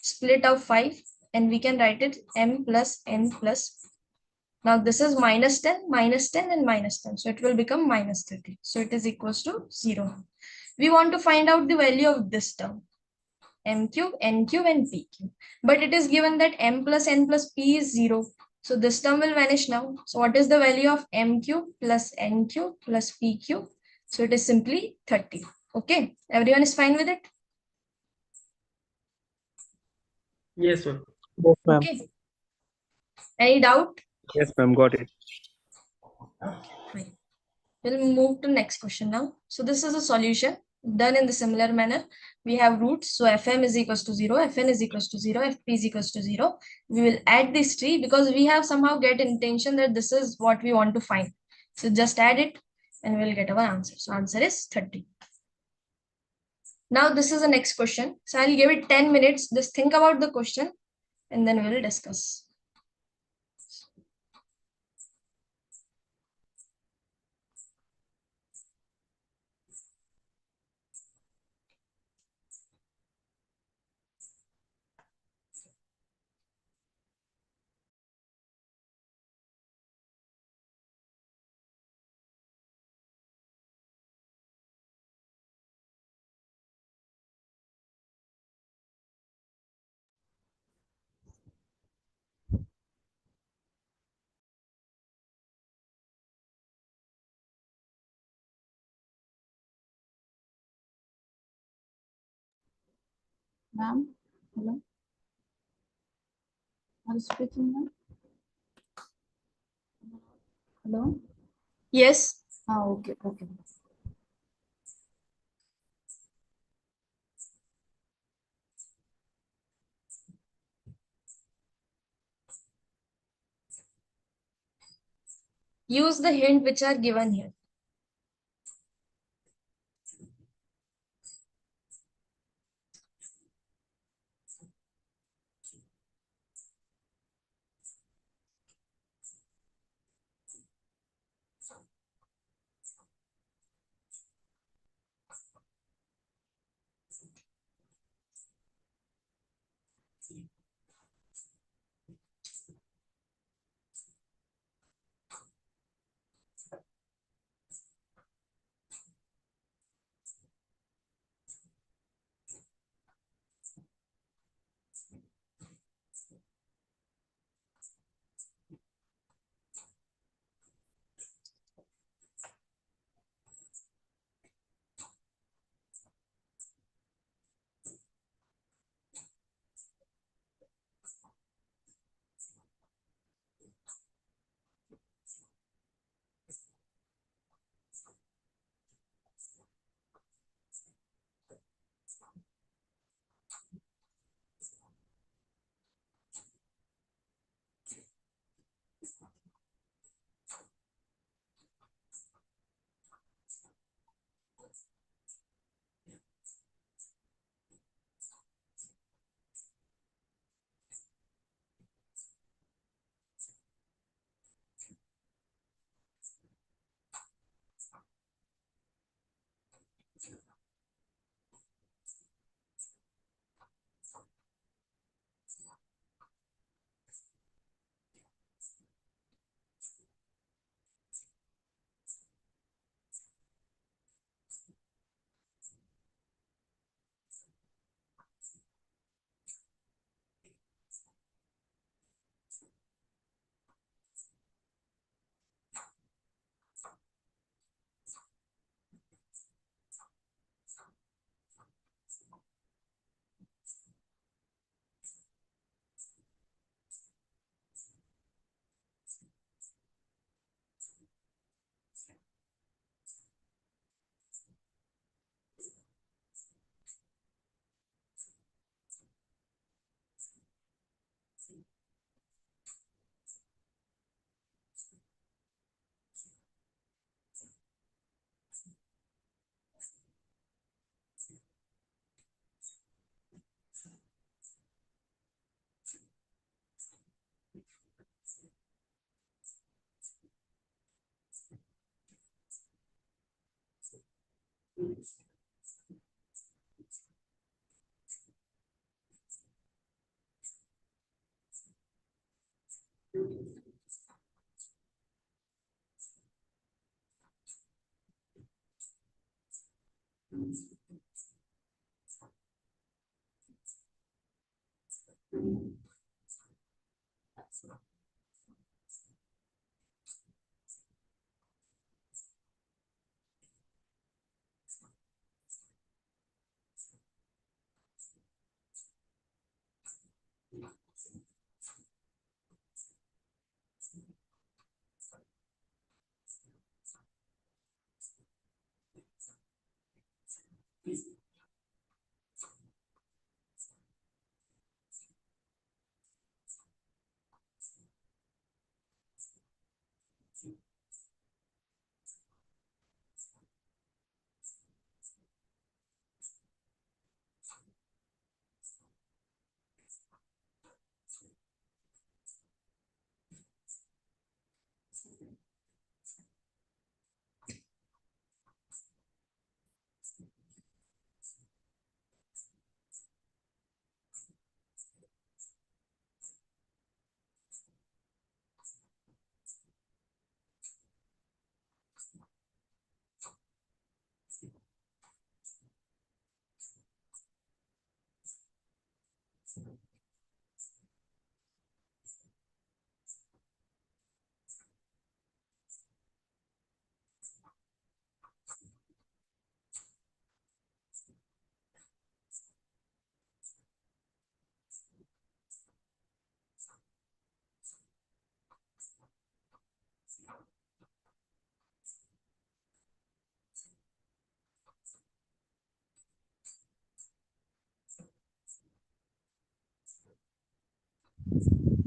split out 5 and we can write it m plus n plus. Now this is minus 10, and minus 10. So it will become minus 30. So it is equals to 0. We want to find out the value of this term. M cube, n cube, and p cube. But it is given that m plus n plus p is 0. So this term will vanish now. So what is the value of m cube plus n cube plus p cube? So it is simply 30. Okay. Everyone is fine with it? Yes, ma'am. Yes, ma'am. Okay. Any doubt? Yes, ma'am. Got it. Fine. We'll move to next question now. So this is a solution done in the similar manner. We have roots. So fm is equals to 0, fn is equals to 0, fp is equals to 0. We will add this tree because we have somehow get intention that this is what we want to find. So just add it and we'll get our answer. So answer is 30. Now this is the next question. So I'll give it 10 minutes. Just think about the question and then we'll discuss. Ma'am, hello. Are you speaking, ma'am? Hello. Yes. Okay, okay. Use the hint which are given here.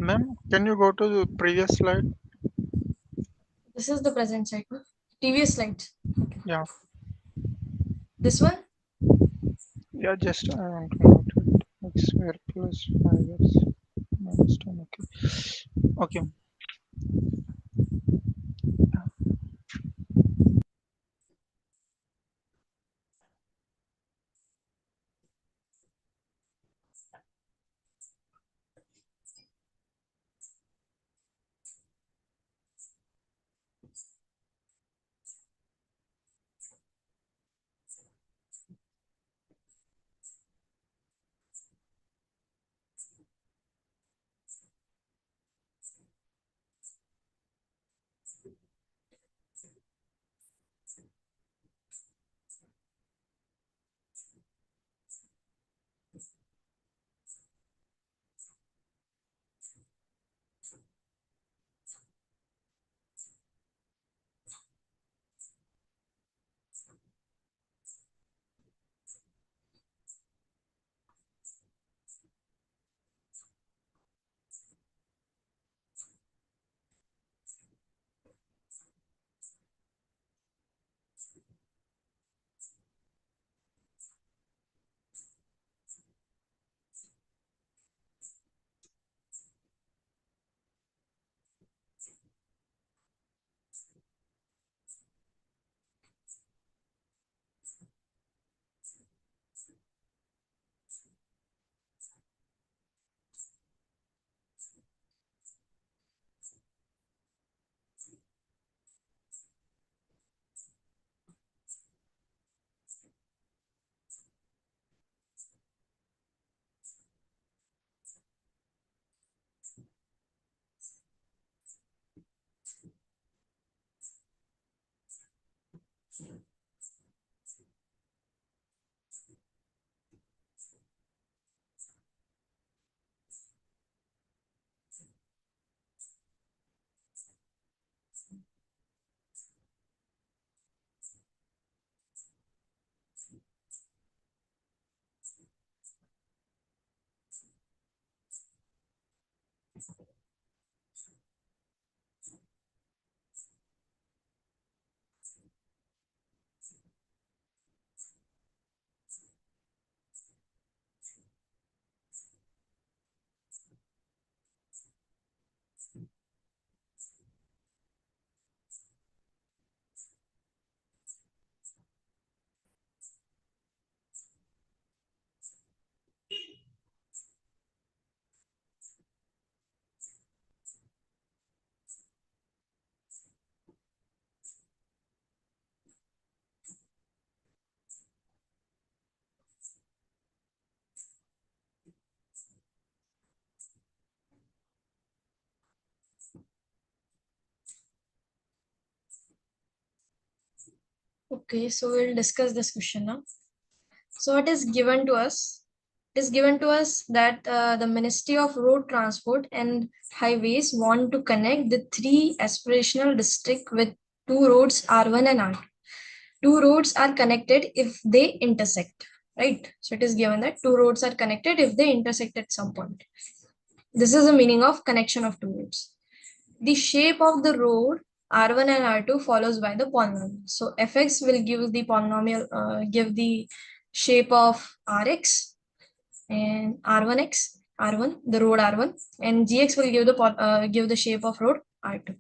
Ma'am, can you go to the previous slide? This is the present side. Previous slide. Yeah. This one? Yeah, just I want to note it. X square plus 5x minus 10. Okay. Okay. Okay, so we'll discuss this question now. So what is given to us? It is given to us that the Ministry of Road Transport and Highways want to connect the three aspirational districts with two roads R1 and R2. Two roads are connected if they intersect, right? So it is given that two roads are connected if they intersect at some point. This is the meaning of connection of two roads. The shape of the road R1 and R2 follows by the polynomial. So fx will give the polynomial, give the shape of Rx, and R1x, R1, the road R1, and Gx will give the shape of road R2.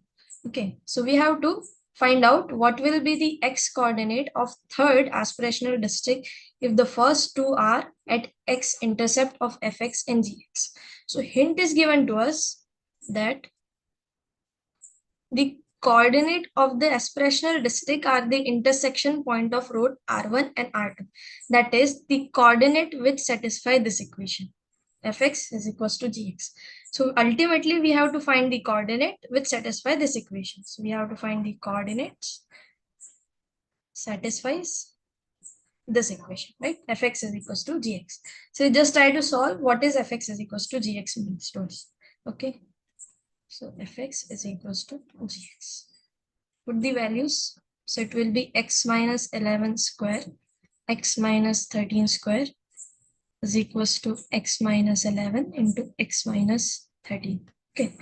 Okay, so we have to find out what will be the x coordinate of third aspirational district if the first two are at x intercept of fx and gx. So hint is given to us that the coordinate of the aspirational district are the intersection point of road R1 and R2. That is the coordinate which satisfy this equation. Fx is equals to gx. So ultimately we have to find the coordinate which satisfy this equation. So we have to find the coordinates satisfies this equation, right? Fx is equals to gx. So just try to solve what is fx is equals to gx means to us. Okay. So fx is equals to gx. Put the values. So it will be x minus 11 square, x minus 13 square is equals to x minus 11 into x minus 13. Okay.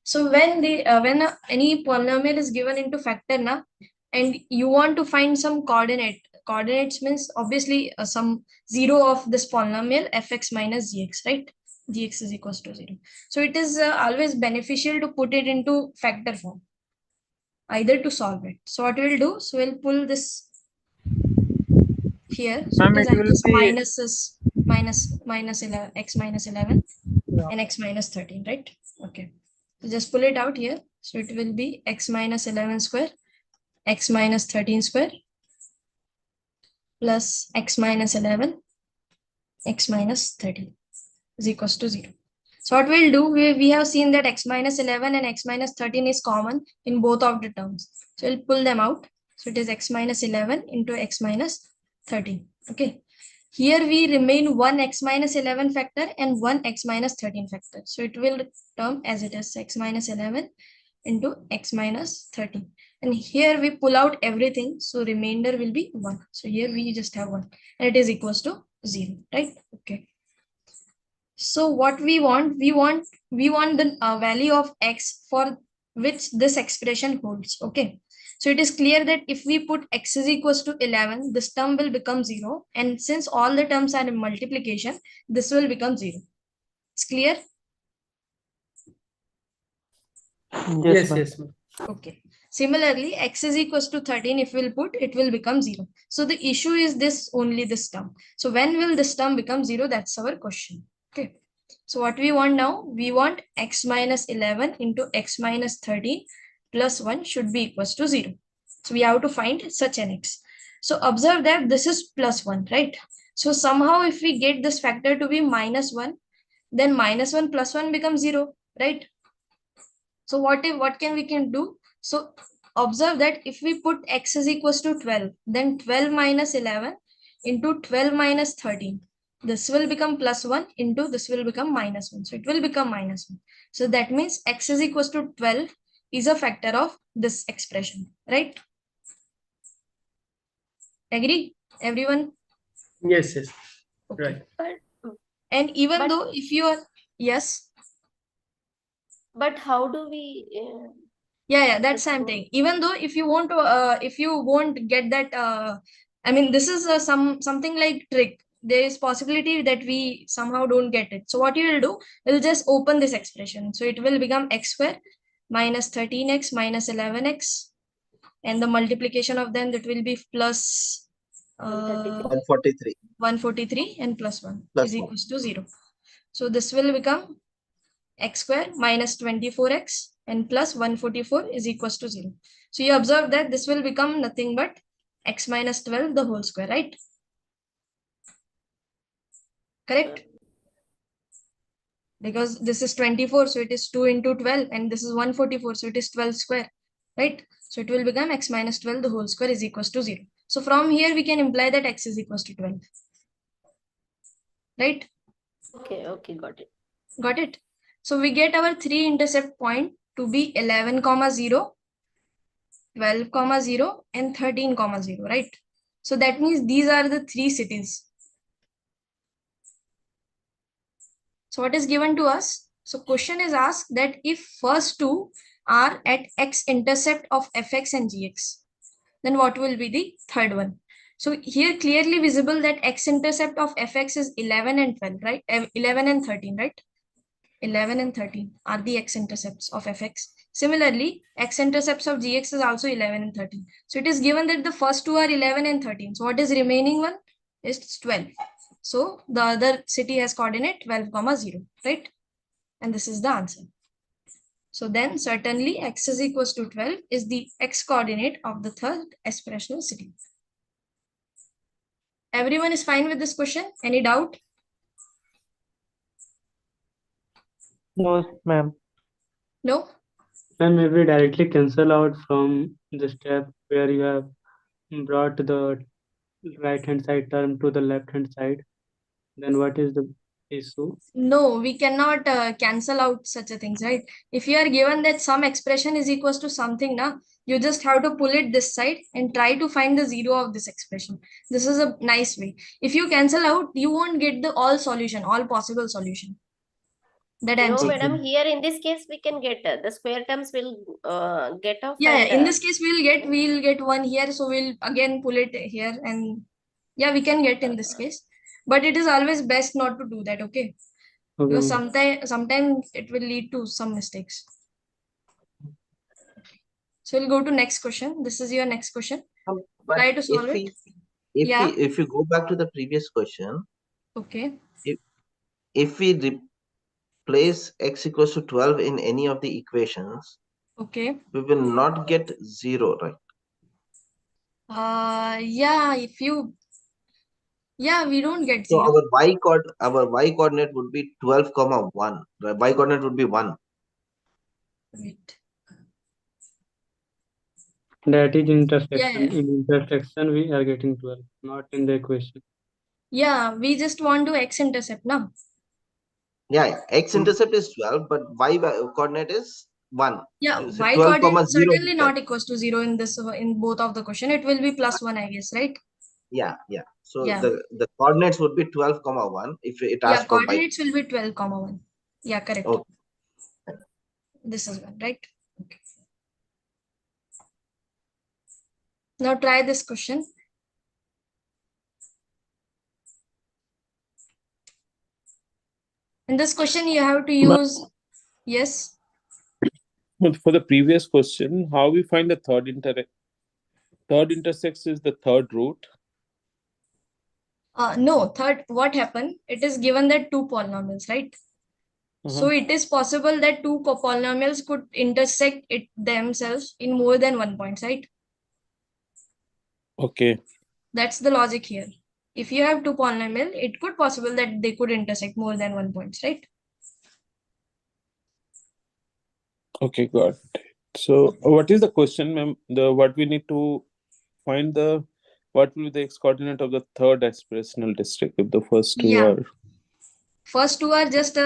So when any polynomial is given into factor na, and you want to find some coordinate. Coordinates means obviously some zero of this polynomial fx minus gx, right? Gx is equals to 0. So it is always beneficial to put it into factor form, either to solve it. So what we'll do, so we'll pull this here. So Ma'am, it is it will this be minus 11, x minus 11 and x minus 13, right? Okay. So just pull it out here. So it will be x minus 11 square, x minus 13 square plus x minus 11, x minus 13 is equals to 0. So what we'll do, we have seen that x minus 11 and x minus 13 is common in both of the terms. So we'll pull them out. So it is x minus 11 into x minus 13. Okay. Here we remain one x minus 11 factor and one x minus 13 factor. So it will term as it is x minus 11 into x minus 13. And here we pull out everything. So remainder will be 1. So here we just have 1 and it is equals to 0, right? Okay. So what we want the value of x for which this expression holds. Okay. So it is clear that if we put x is equals to 11, this term will become 0. And since all the terms are in multiplication, this will become 0. It's clear? Yes. Okay. Similarly, x is equals to 13. If we'll put, it will become 0. So the issue is this, only this term. So when will this term become 0? That's our question. Okay. So what we want now, we want x minus 11 into x minus 13 plus 1 should be equals to 0. So we have to find such an x. So observe that this is plus 1, right? So somehow if we get this factor to be minus 1, then minus 1 plus 1 becomes 0, right? So what we can do? So observe that if we put x is equals to 12, then 12 minus 11 into 12 minus 13. This will become plus 1 into this will become minus 1. So it will become minus 1. So that means x is equals to 12 is a factor of this expression, right? Agree, everyone? Yes. Okay. Right. And even though if you are, yes. But how do we? Yeah, that's something. Even though if you want to, if you won't get that, I mean, this is something like trick. There is possibility that we somehow don't get it. So what you will do, you'll just open this expression. So it will become x square minus 13x minus 11x, and the multiplication of them, that will be plus 143. 143 and plus 1 Plus is 1. equals to 0. So this will become x square minus 24x and plus 144 is equals to 0. So you observe that this will become nothing but x minus 12 the whole square, right? Correct? Because this is 24, so it is 2 into 12, and this is 144, so it is 12 square, right? So it will become x minus 12 the whole square is equals to 0. So from here we can imply that x is equals to 12. Right? Okay, got it. Got it? So we get our three intercept point to be 11, 0, 12, 0 and 13, 0, right? So that means these are the three cities. So what is given to us? So question is asked that if first two are at x intercept of fx and gx, then what will be the third one? So here clearly visible that x intercept of fx is 11 and 12, right? 11 and 13, right? 11 and 13 are the x intercepts of fx. Similarly, x intercepts of gx is also 11 and 13. So it is given that the first two are 11 and 13. So what is remaining one is 12. So the other city has coordinate 12, 0, right? And this is the answer. So then certainly x is equals to 12 is the x coordinate of the third aspirational city. Everyone is fine with this question? Any doubt? No, ma'am. No? Ma'am, if we directly cancel out from the step where you have brought the right hand side term to the left hand side, then what is the issue? No, we cannot cancel out such a things, right? If you are given that some expression is equals to something, now you just have to pull it this side and try to find the zero of this expression. This is a nice way. If you cancel out, you won't get the all solution, all possible solution. That I'm No, saying. madam, here in this case we can get the square terms will get off. Yeah, and, in this case we'll get one here, so we'll again pull it here, and yeah, we can get in this case, but it is always best not to do that, okay? Okay, Because ma'am. sometimes it will lead to some mistakes. So we'll go to next question. This is your next question. But Try to solve it. Yeah. if we go back to the previous question, Okay. if we replace x equals to 12 in any of the equations, Okay. we will not get 0, right? Yeah, if you, yeah, we don't get So 0. our y coordinate would be 12, 1. The y coordinate would be 1. Wait. That is intersection. Yeah. In intersection, we are getting 12, not in the equation. Yeah, we just want to x-intercept now. Yeah, x intercept is 12, but y coordinate is 1. Yeah, So y 12, coordinate 0 certainly is not equals to 0 in this, in both of the question. It will be plus 1, I guess, right? Yeah. So Yeah. the coordinates would be 12, 1 if it Yeah, asks for y. coordinates will be 12, 1. Yeah, correct. Okay. This is one, right? Okay. Now try this question. In this question, you have to use, yes. For the previous question, how we find the third intersects is the third root. No, third, what happened? It is given that two polynomials, right? So it is possible that two polynomials could intersect it themselves in more than one point, right? Okay. That's the logic here. If you have two polynomial, it could possible that they could intersect more than one point, right? Okay, got it. So what is the question, ma'am? What we need to find what will be the x coordinate of the third aspirational district if the first two are. First two are just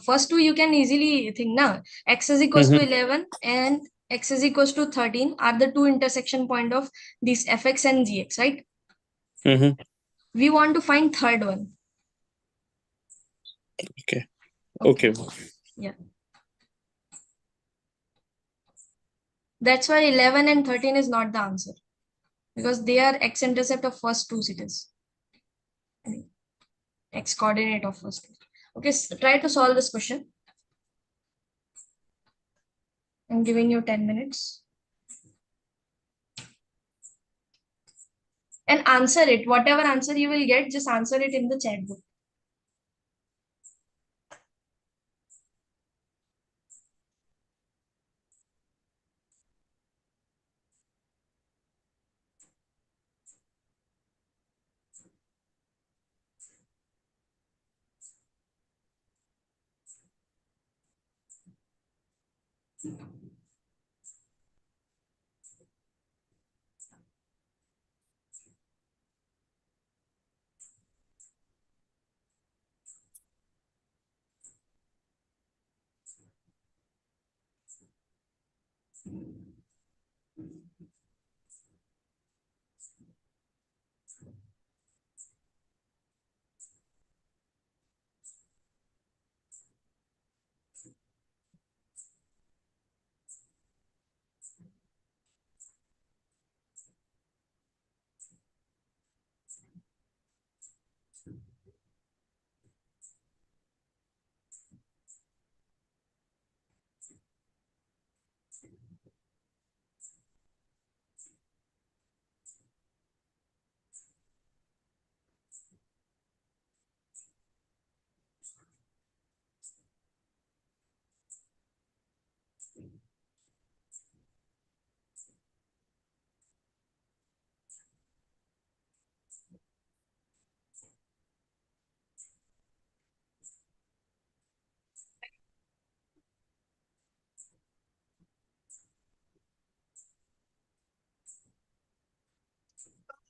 first two you can easily think now. X is equals to 11 and x is equals to 13 are the two intersection point of these fx and gx, right? We want to find third one. Okay. Yeah. That's why 11 and 13 is not the answer, because they are x-intercept of first two cities. X coordinate of first two. Okay, try to solve this question. I'm giving you 10 minutes. And answer it. Whatever answer you will get, just answer it in the chat book.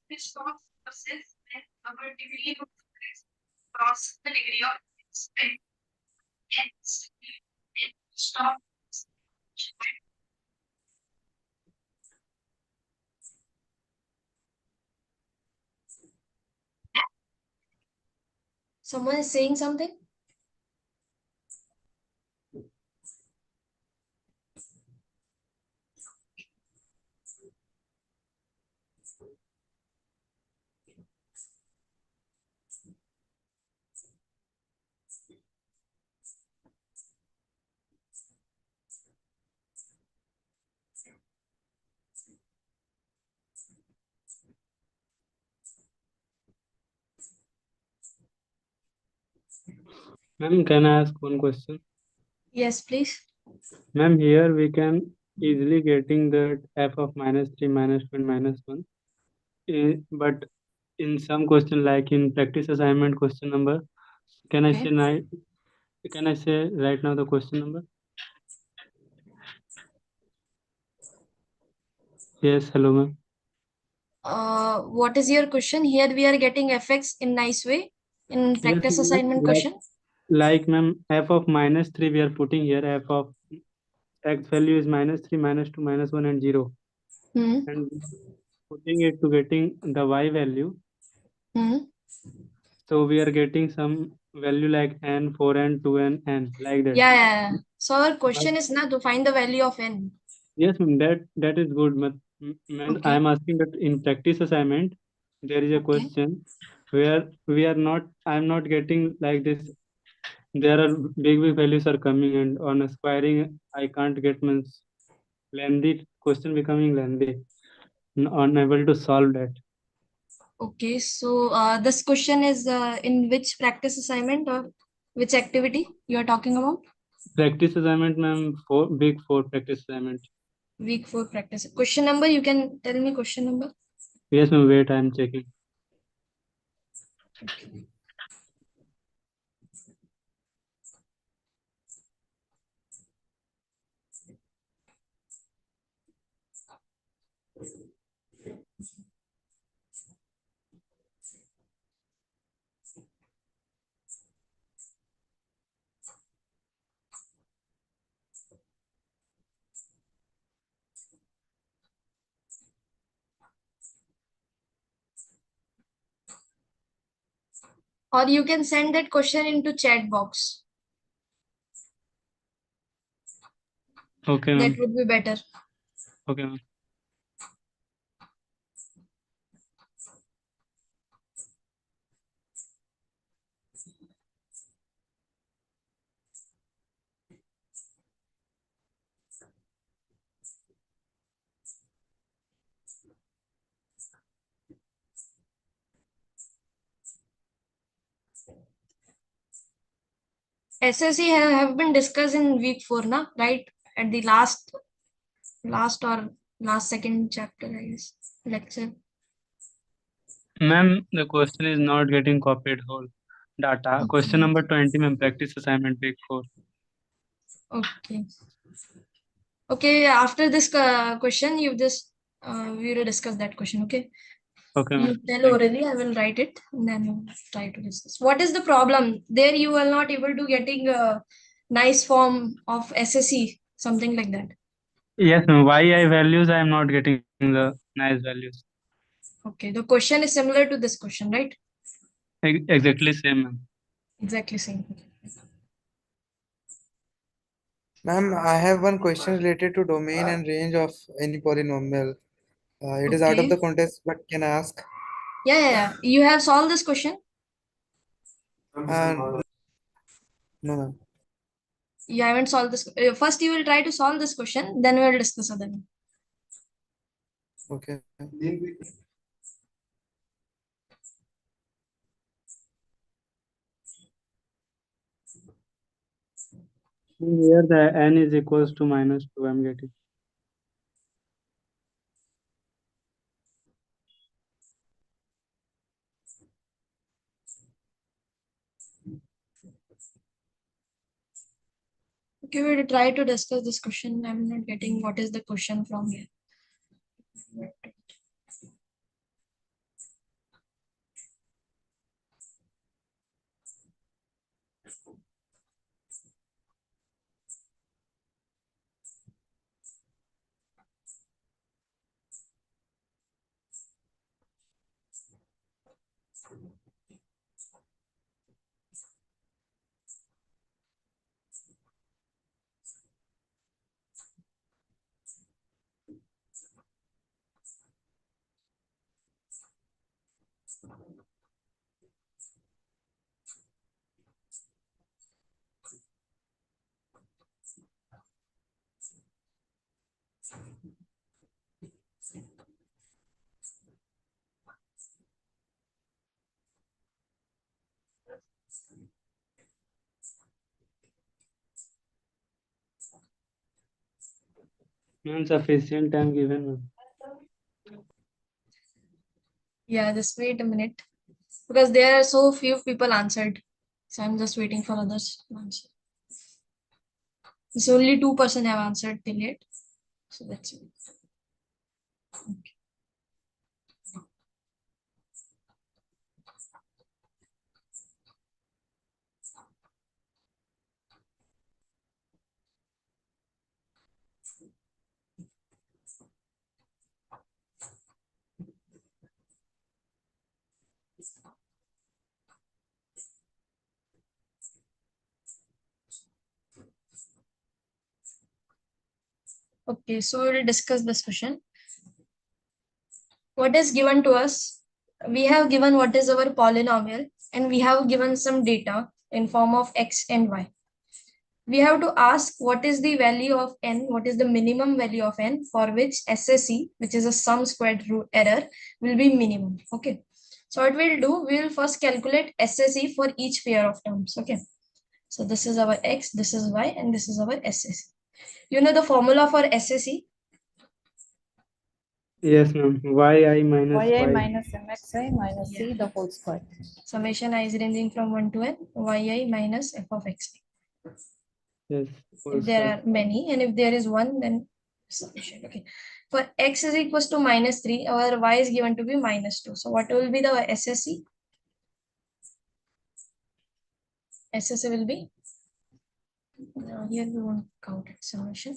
This not process and our degree of cross the degree of x and stop. Someone is saying something? Ma'am, can I ask one question? Yes, please. Ma'am, here we can easily getting that f of minus 3 minus 2 and minus 1. But in some question, like in practice assignment question number, can I say right now the question number? Yes, hello ma'am. What is your question? Here we are getting fx in nice way in practice Yes, assignment question. Like ma'am, f of minus 3 we are putting here, f of x value is minus 3, minus 2, minus 1 and 0. And putting it to getting the y value. So we are getting some value like n, 4n, 2n, n, like that. Yeah. So our question is now to find the value of n. Yes, ma'am, that is good. Ma'am, I am asking that in practice assignment, there is a question where I am not getting like this. There are big values are coming, and on squaring, I can't get means lengthy question becoming lengthy. Unable to solve that. Okay, so this question is in which practice assignment or which activity you are talking about? Practice assignment, ma'am, big four practice assignment. Week 4 practice. Question number, you can tell me question number? Yes, ma'am, wait, I am checking. Or you can send that question into chat box. Okay, ma'am. That would be better. Okay, ma'am. SSE have been discussed in week 4, na? Right? At the last second chapter, I guess, lecture. Ma'am, the question is not getting copied whole data. Okay. Question number 20, ma'am, practice assignment week 4. Okay. Okay, after this question, you just we will discuss that question. Okay. Okay, You ma'am. tell already, I will write it and then we'll try to discuss. What is the problem? There you are not able to getting a nice form of SSE, something like that. Yes, yi values I am not getting the nice values. Okay, the question is similar to this question, right? Exactly same, ma'am. Exactly same. Ma'am, I have one question related to domain and range of any polynomial. It is out of Okay. the context, but can I ask? Yeah. You have solved this question? No, ma'am. You haven't solved this. First, you will try to solve this question, then we'll discuss other one. Okay. Here the n is equals to -2 I'm getting. Okay, we'll try to discuss this question. I'm not getting what is the question from here. Sufficient time given, ma'am. Yeah, just wait a minute. Because there are so few people answered. So I'm just waiting for others to answer. So only 2% have answered till yet. So that's it. Okay, so we'll discuss this question. What is given to us? We have given what is our polynomial, and we have given some data in form of x and y. We have to ask what is the value of n, what is the minimum value of n for which SSE, which is a sum squared root error, will be minimum. Okay. So what we'll do, we will first calculate SSE for each pair of terms. Okay. So this is our x, this is y, and this is our SSE. You know the formula for SSE? Yes, ma'am. yi minus yi y. minus mxi minus c the whole square. Summation I is ranging from 1 to n, yi minus f of x. Yes. If there are many, and if there is one, then sufficient. Okay. For x is equals to -3, our y is given to be -2. So what will be the SSE? SSE will be, here we won't count it, summation.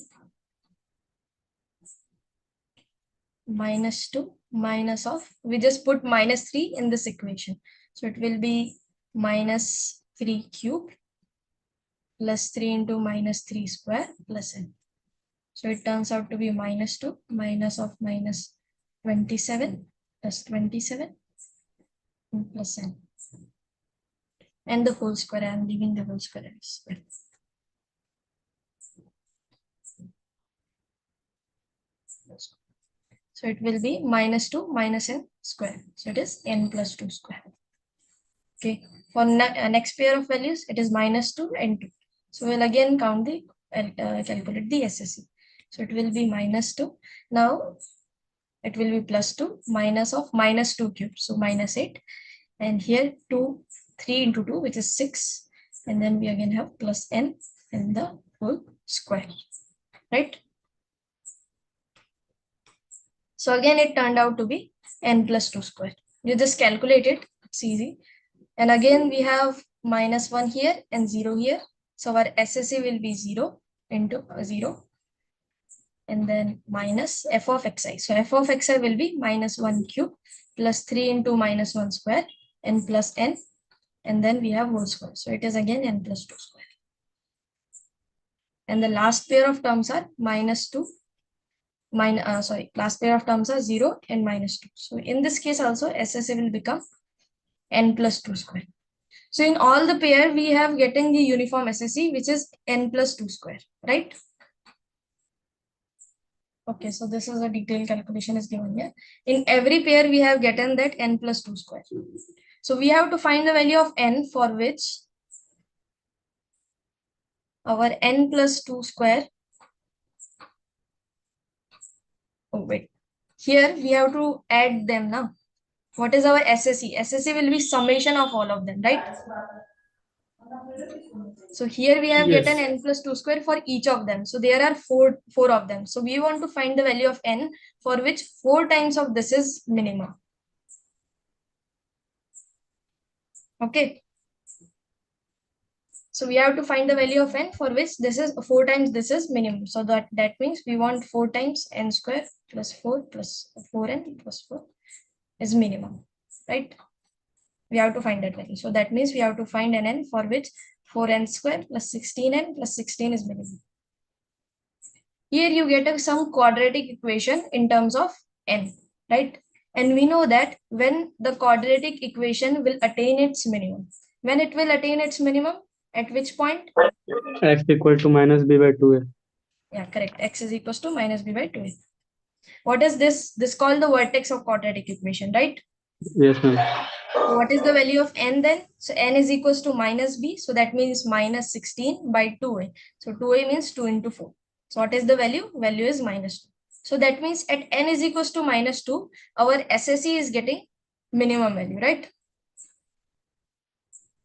-2 minus of, we just put -3 in this equation. So it will be -3 cubed plus 3 into -3 square plus n. So it turns out to be -2 minus of -27 plus 27 plus n. And the whole square, I am leaving the whole square as well. So it will be -2 minus n square. So it is n plus 2 square. Okay. For next pair of values, it is -2 and 2. So we'll again count the calculate the SSE. So it will be -2. Now it will be +2 minus of -2 cubed. So -8. And here 2, 3 into 2, which is 6. And then we again have plus n in the whole square. Right? So again, it turned out to be n plus 2 square. You just calculate it. It's easy. And again, we have -1 here and 0 here. So our SSE will be 0 into 0. and then minus f of xi. So f of xi will be minus 1 cube plus 3 into minus 1 square n plus n, and then we have whole square. So it is again n plus 2 square. And the last pair of terms are minus 2, last pair of terms are 0 and minus 2. So in this case also SSA will become n plus 2 square. So in all the pair we have getting the uniform SSE, which is n plus 2 square, right? Okay, so this is a detailed calculation is given here. In every pair we have gotten that n plus 2 square. So we have to find the value of n for which our n plus 2 square. Oh wait, here we have to add them now. What is our SSE? SSE will be summation of all of them, right? So here we have Yes. gotten n plus 2 square for each of them. So there are four of them. So we want to find the value of n for which 4 times of this is minimum. Okay. So we have to find the value of n for which this is 4 times this is minimum. So that means we want 4 times n square plus 4 plus 4n plus 4 is minimum, right? We have to find that value. So that means we have to find an n for which 4n square plus 16n plus 16 is minimum. Here you get some quadratic equation in terms of n, right? And we know that when the quadratic equation will attain its minimum. When it will attain its minimum, at which point? X equal to minus b by 2a. Yeah, correct. X is equals to minus b by 2a. What is this? This is called the vertex of quadratic equation, right? Yes, ma'am. So what is the value of n then? So n is equals to minus b. So that means minus 16 by 2a. So 2a means 2 into 4. So what is the value? Value is minus 2. So that means at n is equals to minus 2, our SSE is getting minimum value, right?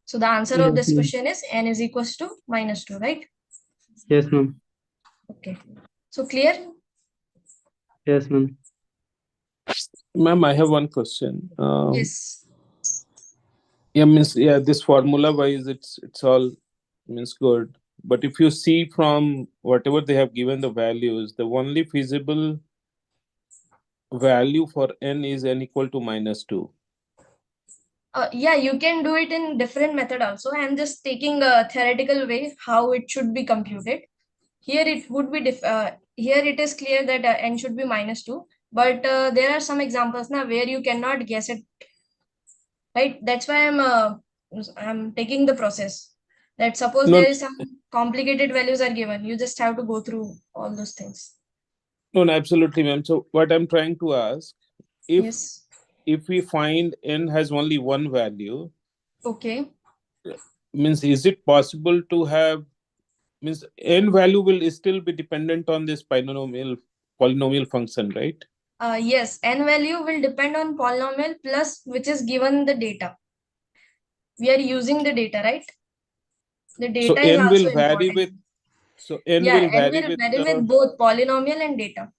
So the answer of this question is n is equals to minus 2, right? Yes, ma'am. Okay. So clear? Yes, ma'am. Ma'am, I have one question. Yes. Yeah, this formula wise, it's all means good. But if you see from whatever they have given the values, the only feasible value for n is n equal to minus 2. Yeah, you can do it in different method also. I'm just taking a theoretical way how it should be computed. Here it would be here it is clear that n should be minus 2, but there are some examples now where you cannot guess it, right? That's why I'm taking the process. That suppose No, there is some complicated values are given, you just have to go through all those things. no, absolutely, ma'am. So what I'm trying to ask, if we find n has only one value, okay, means is it possible to have, means n value will still be dependent on this polynomial function, right? yes, n value will depend on polynomial plus which is given the data. We are using the data, right? The data So is n also will vary important. with, so n Yeah, will n vary will with vary the, with both polynomial and data.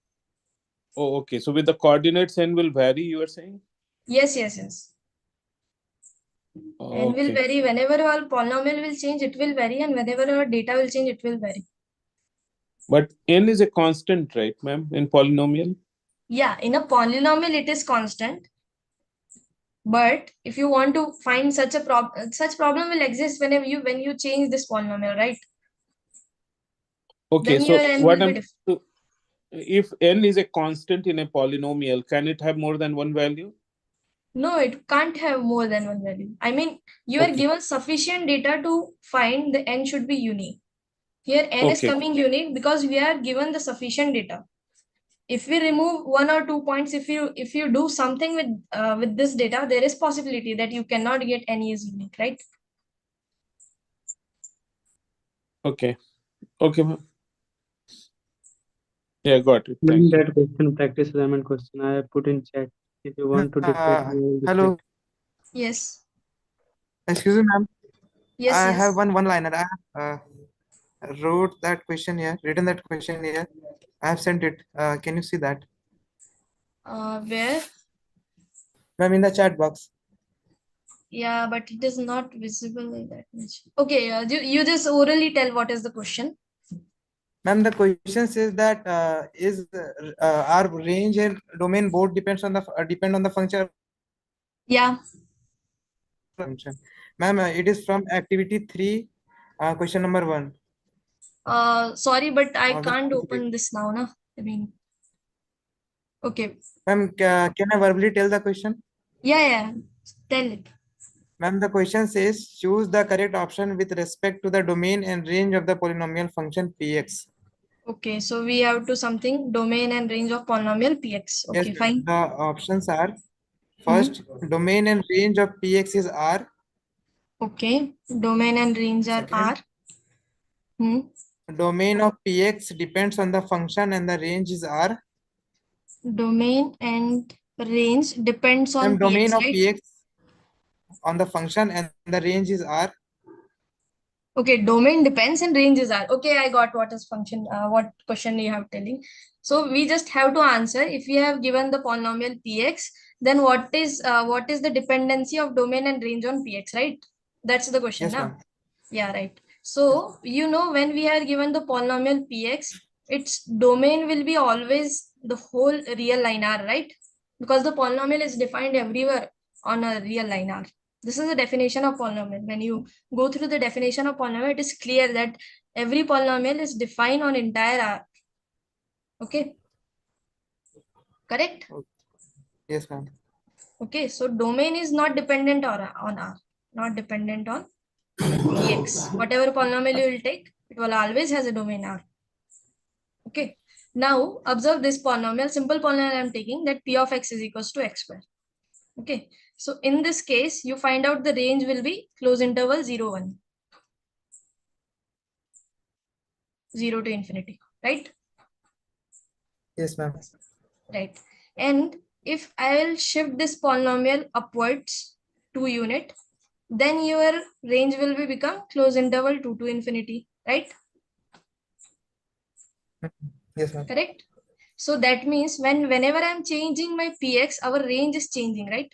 oh, okay. So with the coordinates n will vary, you are saying? Yes. N will vary whenever our polynomial will change, it will vary, and whenever our data will change, it will vary. But n is a constant, right, ma'am, in polynomial? Yeah, in a polynomial it is constant. But if you want to find such a problem, such problem will exist when you change this polynomial, right? Okay, Then so your n what will be I'm, different. so if n is a constant in a polynomial, can it have more than one value? No, it can't have more than one value. I mean, you are given sufficient data to find the n should be unique. Here n is coming unique because we are given the sufficient data. If we remove 1 or 2 points, if you do something with this data, there is possibility that you cannot get any is unique, right? Okay, ma'am. Yeah, got it. Ma'am, Thank you. that question, practice assignment question, I have put in chat. If you want to discuss, I will discuss. Hello. Yes. Excuse me, ma'am. Yes, I yes. have one-liner. I wrote that question here, written that question here. I have sent it. Can you see that? Where? Ma'am, in the chat box. Yeah, but it is not visible like that much. Okay, you just orally tell what is the question. Ma'am, the question says that is our range and domain both depend on the function. Yeah. Function. Ma'am, it is from activity 3, question number 1. Sorry, but I of the can't certificate. open this now, na? I mean, okay. Ma'am, can I verbally tell the question? Yeah. Tell it. Ma'am, the question says choose the correct option with respect to the domain and range of the polynomial function px. Okay, so we have to something domain and range of polynomial px. Okay, Yes, fine. the options are first, domain and range of px is r. Okay, domain and range are Second, r. Domain of px depends on the function and the range is r. Domain and range depends on Ma'am, domain px, of right? px on the function and the range is r. Okay, domain depends and range is r. Okay, I got what is function, what question you have telling. So we just have to answer if we have given the polynomial px, then what is the dependency of domain and range on px, right? That's the question. Yes, Now. ma'am. Yeah, right. So when we are given the polynomial px, its domain will be always the whole real line r, right? Because the polynomial is defined everywhere on a real line r. This is the definition of polynomial. When you go through the definition of polynomial, it is clear that every polynomial is defined on entire R. Okay. Correct? Yes, ma'am. Okay, so domain is not dependent on R, not dependent on Px. Whatever polynomial you will take, it will always has a domain R. Okay. Now observe this polynomial, simple polynomial I am taking, that P of x is equals to x square. Okay. So in this case, you find out the range will be close interval 0, 1. 0 to infinity, right? Yes, ma'am. Right. And if I will shift this polynomial upwards 2 unit, then your range will be become close interval 2 to infinity, right? Yes, ma'am. Correct. So that means whenever I'm changing my px, our range is changing, right?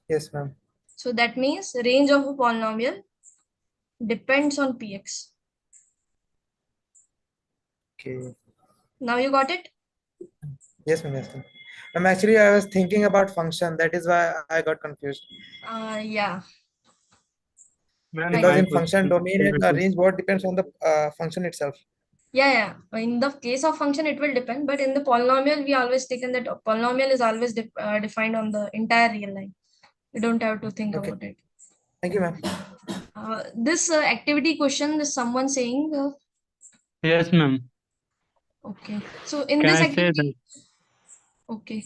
Yes, ma'am. So that means range of a polynomial depends on px. Okay. Now you got it? Yes, ma'am. Yes, ma'am. Actually, I was thinking about function. That is why I got confused. Yeah. Because in function, domain and the range, what depends on the function itself. Yeah. In the case of function, it will depend, but in the polynomial, we always taken that polynomial is always defined on the entire real line. You don't have to think about it. Thank you, ma'am. This activity question is someone saying. Yes, ma'am. Okay. So in Can this I activity. say that? Okay.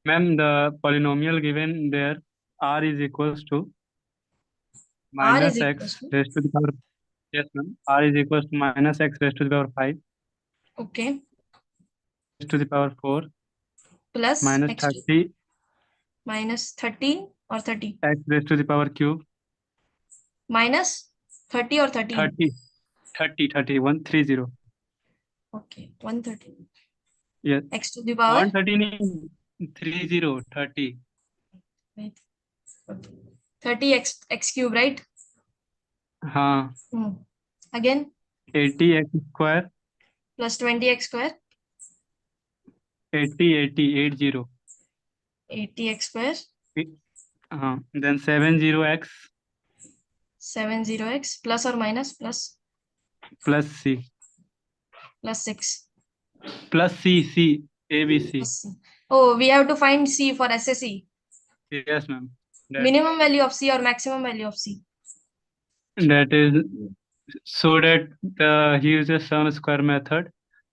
Ma'am, the polynomial given there r is equals to minus x raised to the power. Yes, ma'am. R is equals to minus x raised to the power 5. Okay. Raised to the power 4. Plus minus x 30. Minus 13 or 30? X raised to the power cube. Minus 30 or 13? 30, 130. Okay, 130. Yes. X to the power? 113, 30. Wait. 30 x cube, right? Again? 80x square. Plus 20x square? 80. 80x square? Then 70x. 70x plus or minus plus? Plus c. Plus 6. Plus c, ABC. C. Oh, we have to find c for SSE. Yes, ma'am. Minimum value of c or maximum value of c? That is so that he uses sum square method,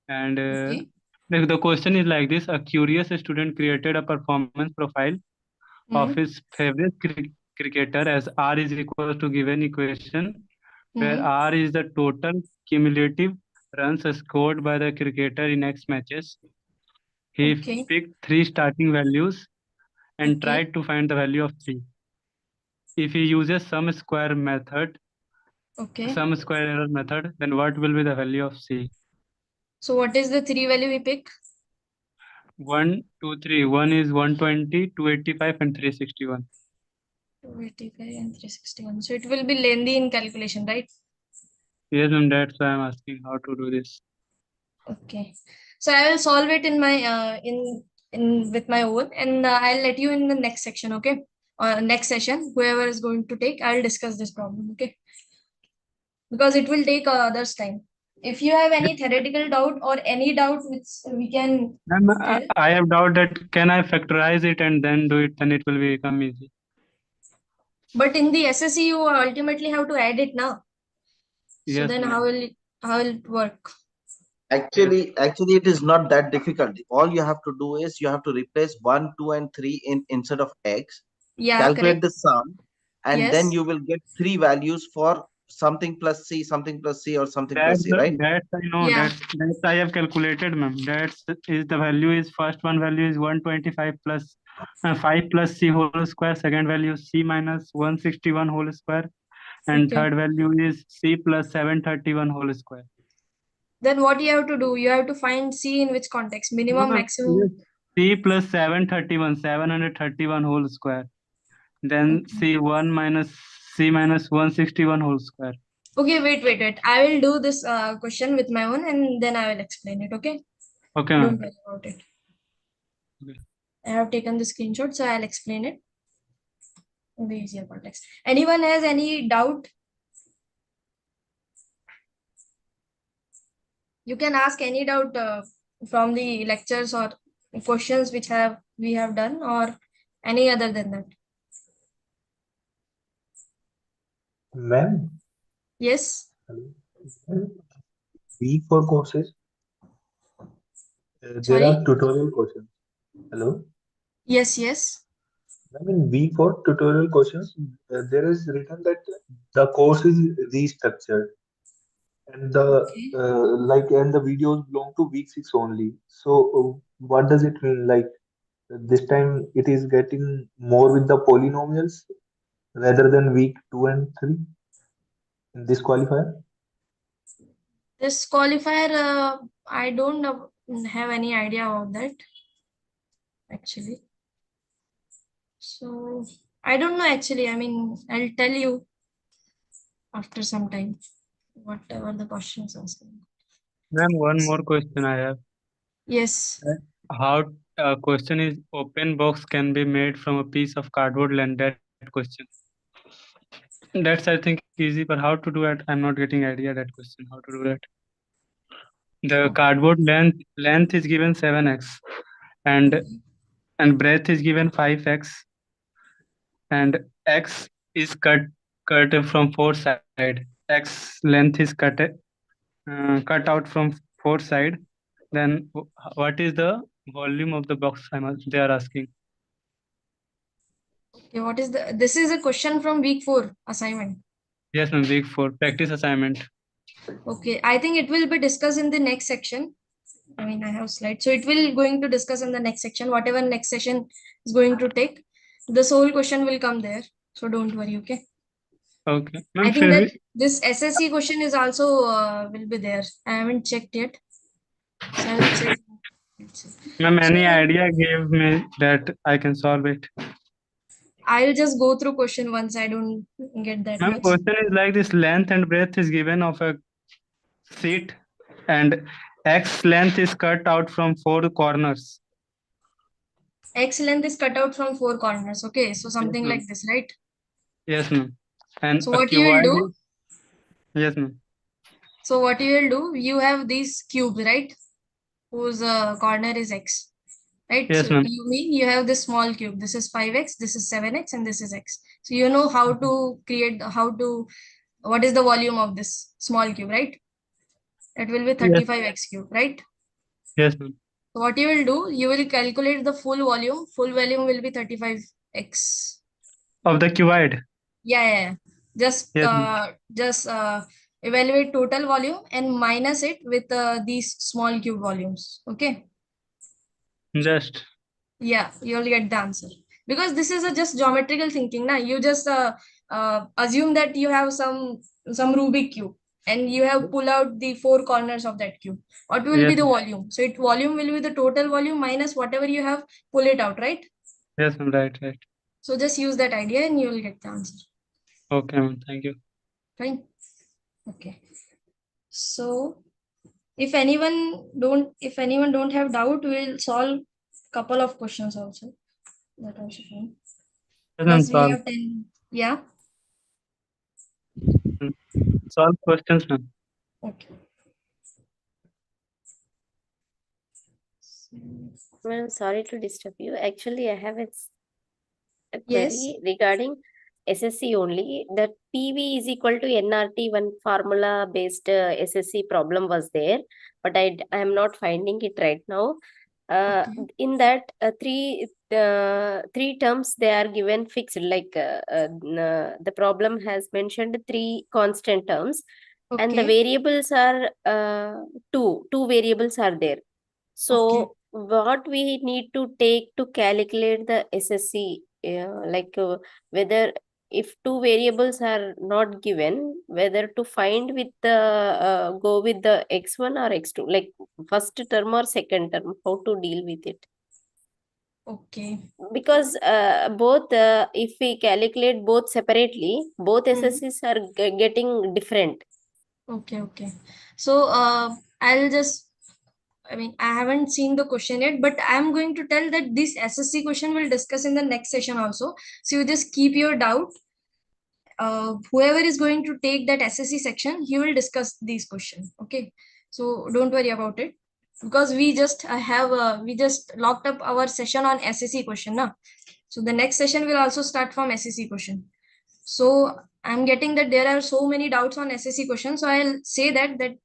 and the question is like this: a curious student created a performance profile of his favorite cricketer as R is equal to given equation, where R is the total cumulative runs scored by the cricketer in X matches. He picked 3 starting values and tried to find the value of 3. If he uses sum square method, sum square error method, then what will be the value of C? So what is the 3 value we pick? 1, 2, 3. 1 is 120, 285 and 361. 285 and 361. So it will be lengthy in calculation, right? Yes, ma'am. That's why I'm asking how to do this. Okay. So I will solve it in my in with my own, and I'll let you in the next section. Okay. Next session, whoever is going to take, I'll discuss this problem. Okay. Because it will take others time. If you have any theoretical doubt or any doubt which we can Ma'am, tell, I have doubt that can I factorize it and then do it, then it will become easy. but in the SSC you ultimately have to add it now. So Yes, then ma'am. how will it work? Actually, it is not that difficult. All you have to do is you have to replace 1, 2, and 3 instead of x. Yeah, Calculate correct. the sum, and then Yes. you will get 3 values for something plus c, something plus c, or something plus c, right? That's I know. Yeah. That's I have calculated, ma'am. That's is the value is first one value is 125 plus 5 plus c whole square. Second value is c minus 161 whole square, and Okay. third value is c plus 731 whole square. Then what you have to do? You have to find C in which context? Minimum, maximum. C plus 731 whole square. Then C1 minus C minus 161 whole square. Okay, wait. I will do this question with my own and then I will explain it. Okay. Okay, Don't ma'am. worry about it. Okay. I have taken the screenshot, so I'll explain it in the easier context. Anyone has any doubt? You can ask any doubt from the lectures or questions which we have done or any other than that. Ma'am, Yes. week for courses, there Sorry? are tutorial questions. Hello? Yes. I mean, week for tutorial questions, there is written that the course is restructured and the videos belong to week 6 only. So, what does it mean? Like, this time it is getting more with the polynomials rather than week 2 and 3 in this qualifier? This qualifier, I don't have any idea about that actually. So I don't know actually. I mean, I'll tell you after some time whatever the questions asking. Ma'am, one more question I have. Yes. How question is open box can be made from a piece of cardboard and that question. That's I think easy, but how to do it? I'm not getting idea that question. How to do that? The cardboard length is given 7x, and breadth is given 5x, and x is cut from 4 side. X length is cut out from 4 side. Then what is the volume of the box? They are asking. Okay, what is this is a question from week 4 assignment. Yes, ma'am, week 4 practice assignment. Okay, I think it will be discussed in the next section. I mean, I have slides, so it will going to discuss in the next section. Whatever next session is going to take, this whole question will come there. So don't worry, okay? Okay. I think that this SSC question is also will be there. I haven't checked yet. So I will check. Ma'am, any idea give me that I can solve it? I'll just go through question once. I don't get that Ma'am, much. question is like this: length and breadth is given of a sheet, and x length is cut out from 4 corners. X length is cut out from 4 corners. Okay, so something like this, right? Yes, ma'am. And so what you will do? Yes, ma'am. So what you will do? You have these cubes, right? Whose corner is x, right? Yes, so ma'am. you have this small cube. This is 5x, this is 7x, and this is x. So you know how to create what is the volume of this small cube, right? It will be 35x cube, right? Yes, ma'am. So what you will do, you will calculate the full volume. Full volume will be 35x. Of the cuboid? Yeah. Just evaluate total volume and minus it with these small cube volumes. Okay. Just. Yeah, you'll get the answer. Because this is a just geometrical thinking. Now you just assume that you have some Rubik cube and you have pull out the 4 corners of that cube. What will be the volume? So volume will be the total volume minus whatever you have, pull it out, right? Yes, ma'am. Right. So just use that idea and you will get the answer. Okay, ma'am. Thank you. Fine. Okay. So if anyone don't have doubt, we'll solve couple of questions also. That also fine. Yes, ma'am, Because we solve. have 10. Yeah. Solve questions, ma'am. Okay. Well, sorry to disturb you. Actually, I have a Yes. query regarding SSC only. That PV is equal to NRT, one formula based SSC problem was there, but I am not finding it right now. In that three terms they are given fixed, like the problem has mentioned three constant terms, and the Okay. variables are two variables are there. So what we need to take to calculate the SSC, like whether if two variables are not given, whether to find with the go with the x1 or x2, like first term or second term, how to deal with it. Okay. Because both if we calculate both separately, both SSCs are getting different. Okay. So I'll just, I haven't seen the question yet, but I'm going to tell that this SSC question we'll discuss in the next session also. So you just keep your doubt. Whoever is going to take that SSC section, he will discuss these questions. Okay. So don't worry about it, because we just we just locked up our session on SSC question now. So the next session will also start from SSC question. So I'm getting that there are so many doubts on SSC question. So I'll say that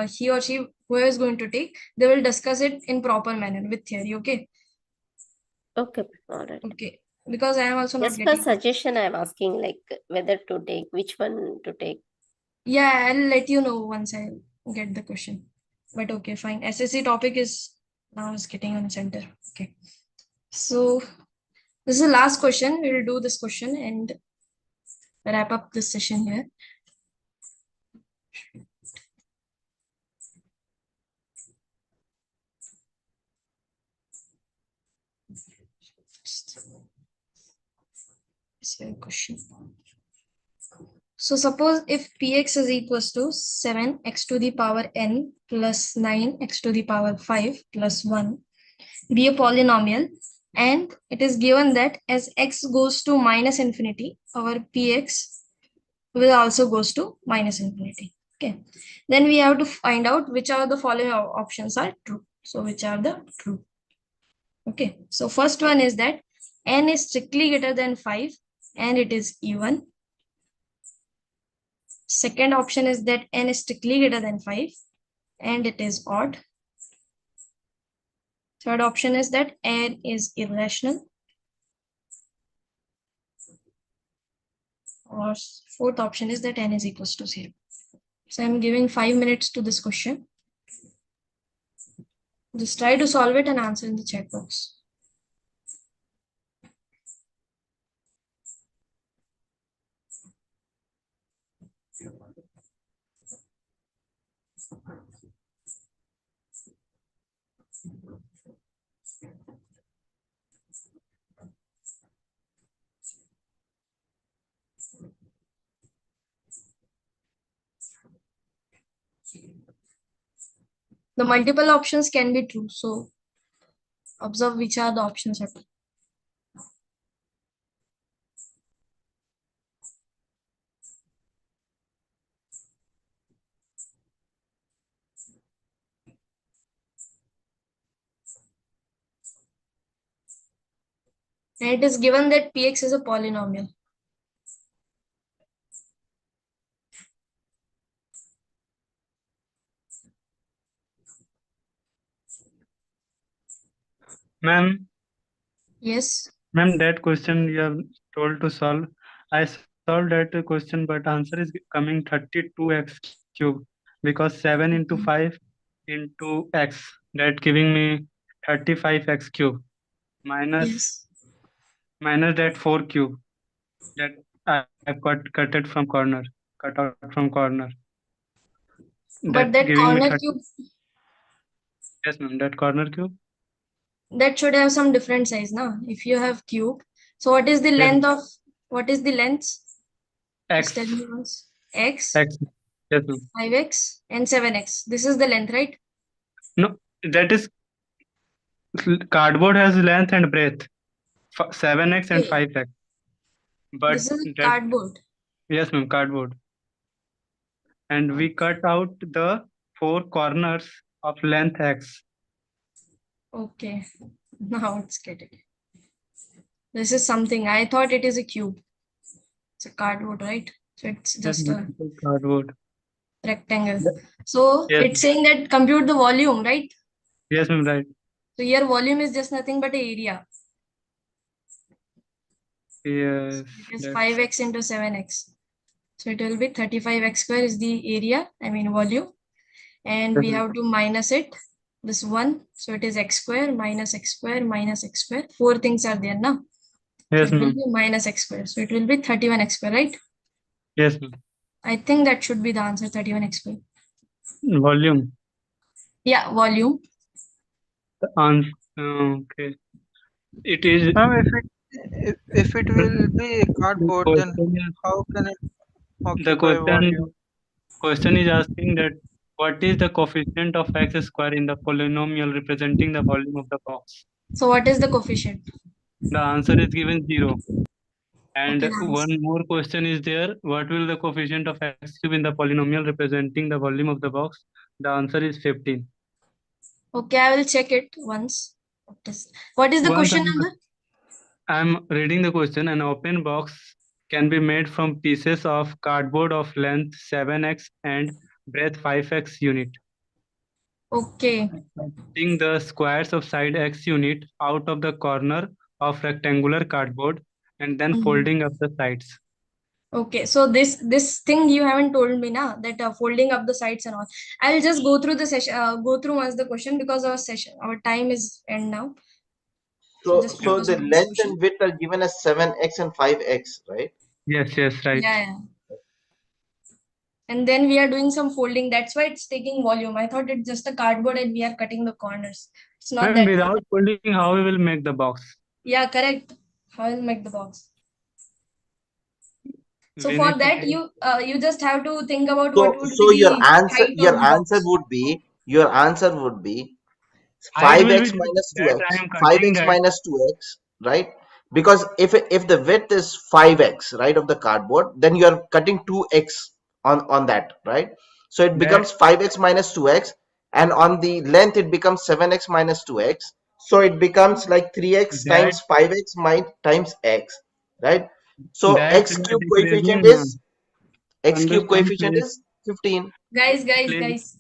he or she, whoever is going to take, they will discuss it in proper manner with theory. Okay. Okay. All right. Okay. Because I am also not Just for getting. suggestion, I'm asking like whether to take, which one to take. Yeah, I'll let you know once I get the question. But okay, fine. SSC topic is now is getting on center. Okay. So this is the last question. We will do this question and wrap up this session here. Question. So suppose if px is equals to 7x to the power n plus 9x to the power 5 plus 1 be a polynomial, and it is given that as x goes to minus infinity, our px will also goes to minus infinity. Okay. Then we have to find out which are the following options are true. So which are the true? Okay. So first one is that n is strictly greater than 5 and it is even. Second option is that n is strictly greater than 5 and it is odd. Third option is that n is irrational. Or fourth option is that n is equals to 0. So I'm giving 5 minutes to this question. Just try to solve it and answer in the chat box. The multiple options can be true. So observe which are the options are true. And it is given that px is a polynomial. Ma'am, Yes. ma'am, that question you have told to solve. I solved that question, but answer is coming 32x cube, because 7 into 5 into x, that giving me 35x cube minus that 4 cube that I cut it from corner, cut out from corner. But that giving me corner 30. cube, Yes, ma'am, that corner cube. that should have some different size now. If you have cube, so what is the length of, what is the length? X. Just tell me once. X. X. Yes, ma'am. 5x and 7x. This is the length, right? No, that is cardboard has length and breadth 7x and Okay. 5x. But This is that, cardboard. yes, ma'am, cardboard. And we cut out the 4 corners of length x. Okay. Now it's getting. This is something. I thought it is a cube. It's a cardboard, right? So it's just a cardboard rectangle. So yes, it's saying that compute the volume, right? yes, ma'am, right. So here volume is just nothing but area. Yes, It is 5x into 7x. So it will be 35x square is the area, I mean volume. And we have to minus it, this 1. So it is x square minus x square minus x square. 4 things are there now. Yes, so it will ma'am. be minus x square. So it will be 31x square, right? Yes, ma'am. I think that should be the answer, 31x square. Volume. Yeah, volume. Okay. It is. If it will be a cardboard, then how can it occupy volume? Question is asking that what is the coefficient of x square in the polynomial representing the volume of the box? So what is the coefficient? The answer is given 0. And Okay, nice. one more question is there. What will the coefficient of x cube in the polynomial representing the volume of the box? The answer is 15. Okay, I will check it once. What is the question number? I'm reading the question. An open box can be made from pieces of cardboard of length 7x and breadth 5x unit. Okay. Taking the squares of side x unit out of the corner of rectangular cardboard and then folding up the sides. Okay, so this thing you haven't told me now, that folding up the sides and all. I'll just go through the session, go through once the question, because our time is end now. So just so focus the on this length question. and width are given as 7x and 5x, right? Yes, right. Yeah. And then we are doing some folding. That's why it's taking volume. I thought it's just a cardboard and we are cutting the corners. It's not that. Without folding, how we will make the box? Yeah, correct. How will make the box? So We for need to that, take- you just have to think about So what would so be the height of the box. your answer would be Height will 5x be minus that 2x. I am cutting 5x that. minus 2x, right? Because if the width is 5x, right, of the cardboard, then you are cutting 2x on that, right? So it becomes 5x minus 2x, and on the length it becomes 7x minus 2x. So it becomes like 3x times 5x times x, right? So That x we are cube decreasing, coefficient is 15. Guys,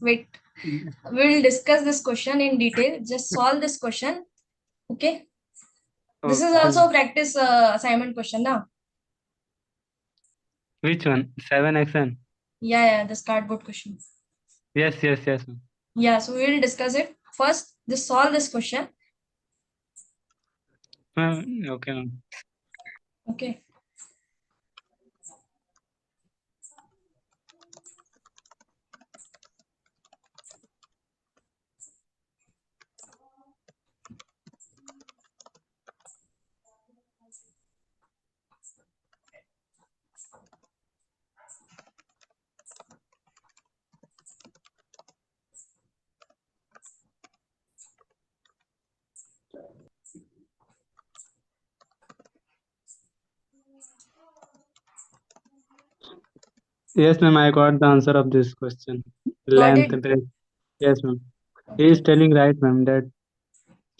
wait. We'll discuss this question in detail. Just solve this question. Okay. This is also a practice assignment question now. Which one? 7xn. Yeah, this cardboard question. Yes. Yeah, so we will discuss it. First, just solve this question. Okay. Okay. Yes, ma'am, I got the answer of this question. Length, breadth. Yes, ma'am. He is telling right, ma'am, that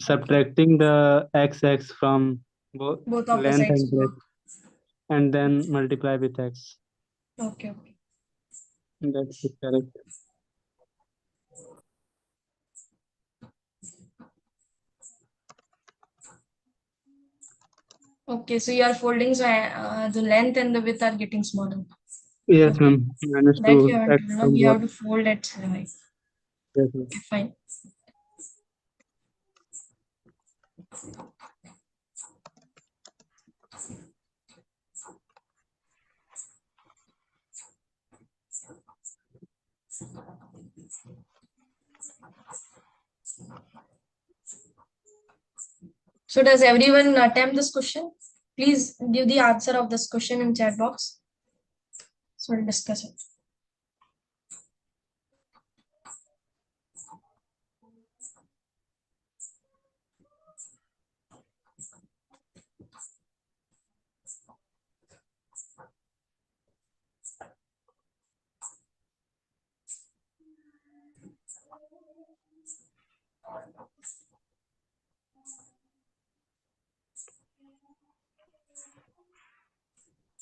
subtracting the x from both of the length sides. and breadth and then multiply with x. Okay. That's correct. Okay, so you are folding, so the length and the width are getting smaller. Yes, ma'am. Managed That to you have cut to, from we both. have to fold it. Right. Yes, ma'am. Okay, fine. So does everyone attempt this question? Please give the answer of this question in chat box. So we'll discuss it.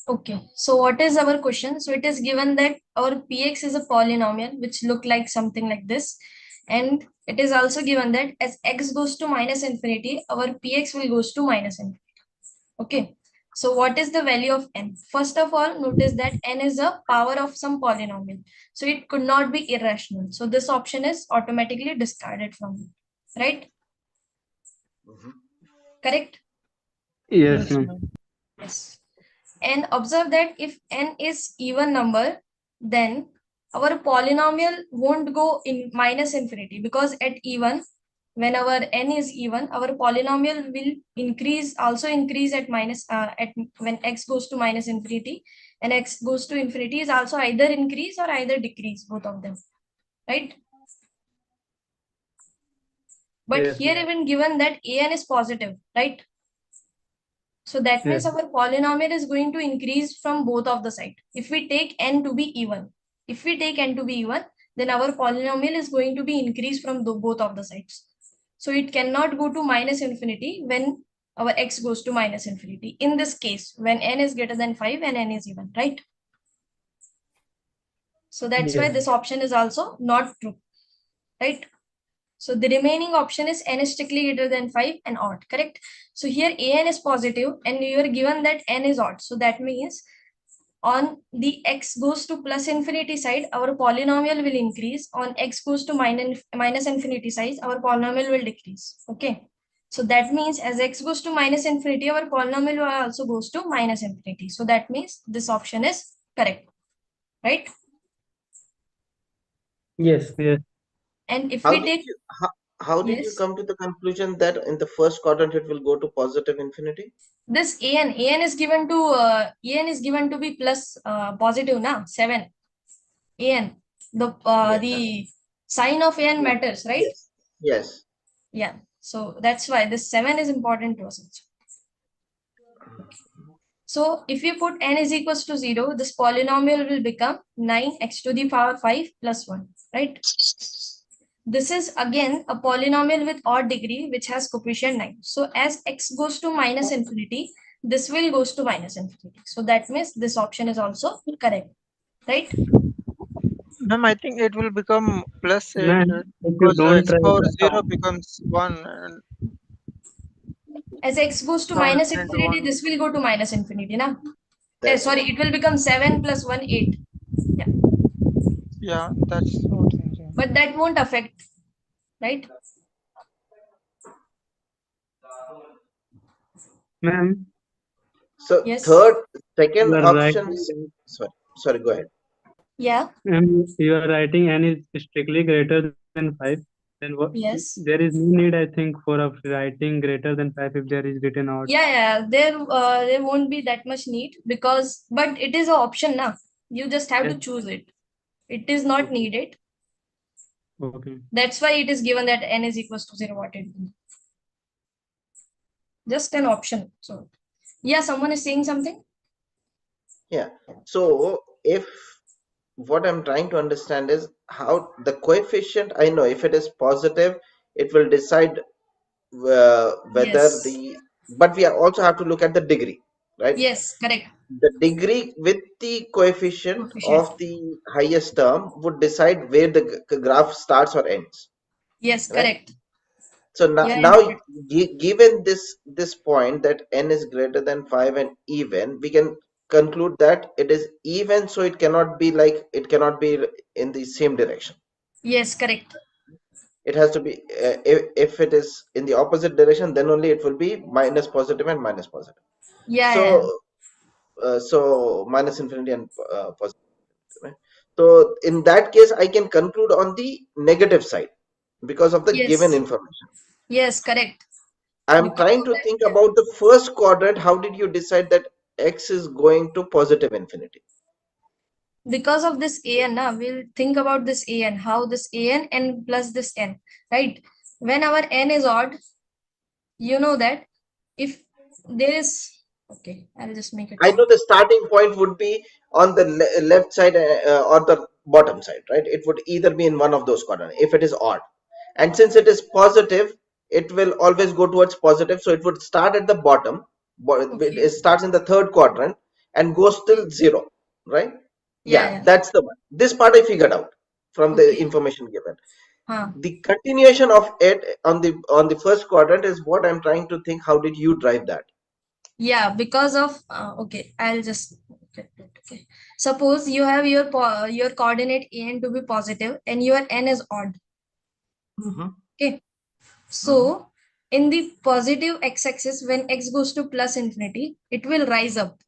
Okay, so what is our question? So it is given that our px is a polynomial which look like something like this, and it is also given that as x goes to minus infinity, our px will goes to minus infinity. Okay, so what is the value of n? First of all, notice that n is a power of some polynomial, so it could not be irrational. So this option is automatically discarded from it, right? Correct? Yes, ma'am. Yes. And observe that if n is even number, then our polynomial won't go in minus infinity, because at even, when our n is even, our polynomial will also increase at when x goes to minus infinity, and x goes to infinity is also either increase or either decrease, both of them, right? But Yes, here even given that an is positive, right? So that means yes, our polynomial is going to increase from both of the sides. If we take n to be even, then our polynomial is going to be increased from both of the sides. So it cannot go to minus infinity when our x goes to minus infinity. In this case, when n is greater than 5 and n is even, right? So that's why yes, this option is also not true, right? So the remaining option is n is strictly greater than 5 and odd, correct? So here an is positive and you are given that n is odd. So that means on the x goes to plus infinity side, our polynomial will increase. On x goes to minus infinity side, our polynomial will decrease. Okay. So that means as x goes to minus infinity, our polynomial also goes to minus infinity. So that means this option is correct, right? yes, yes. And if How we did take, you how did you yes, come to the conclusion that in the first quadrant it will go to positive infinity? this an is given to be plus positive now 7 an Yeah. the sign of an matters, right? Yes. Yes. Yeah, so that's why this 7 is important to us also. So if you put n is equals to 0, this polynomial will become 9x to the power 5 plus 1, right? This is again a polynomial with odd degree which has coefficient 9. So as x goes to minus infinity, this will goes to minus infinity. So that means this option is also correct, right? Ma'am, I think it will become plus 8 Ma'am, if you because don't x try power the 0 becomes 1 and As x goes to turns minus into infinity, 1. this will go to minus infinity now. That's Sorry, right. it will become 7 plus 1, 8. Yeah, Yeah, that's what I'm saying. but that won't affect, right? ma'am, So Yes. you second are option writing is sorry, go ahead. Yeah. you are writing n is strictly greater than 5. Then what? Yes. There is no need, I think, for of writing greater than 5 if there is written odd. Yeah, there won't be that much need, because but it is an option now. You just have to Yes. choose it. It is not needed. Okay. That's why it is given that n is equals to 0. What it will. Just an option. So yeah, someone is saying something. Yeah. So if what I'm trying to understand is how the coefficient, I know if it is positive, it will decide whether Yes. but we also have to look at the degree, right? Yes, correct. The degree with the coefficient Coefficient. of the highest term would decide where the graph starts or ends, Yes, right? correct. So now, Yeah, given this point that n is greater than 5 and even, we can conclude that it is even, so it cannot be in the same direction. yes, correct. It has to be if it is in the opposite direction, then only it will be minus positive and minus positive. Yeah. So minus infinity and positive, right? So in that case, I can conclude on the negative side because of the given Yes. information. Yes, correct. I'm Because trying of to that, think yeah. about the first quadrant. How did you decide that x is going to positive infinity? Because of this an, we'll think about this an, how this an and plus this n, right? When our n is odd, you know that if there is, okay, I'll just make it I know short. the starting point would be on the left side or the bottom side, right? It would either be in one of those quadrants if it is odd. And since it is positive, it will always go towards positive. So it would start at the bottom. It Okay. starts in the third quadrant and goes till 0, right? Yeah. That's the one. This part I figured out from the information given. The continuation of it on the first quadrant is what I'm trying to think. How did you drive that? Yeah, because of okay, I'll just okay. Suppose you have your coordinate n to be positive and your n is odd. Okay, so in the positive x-axis, when x goes to plus infinity, it will rise up,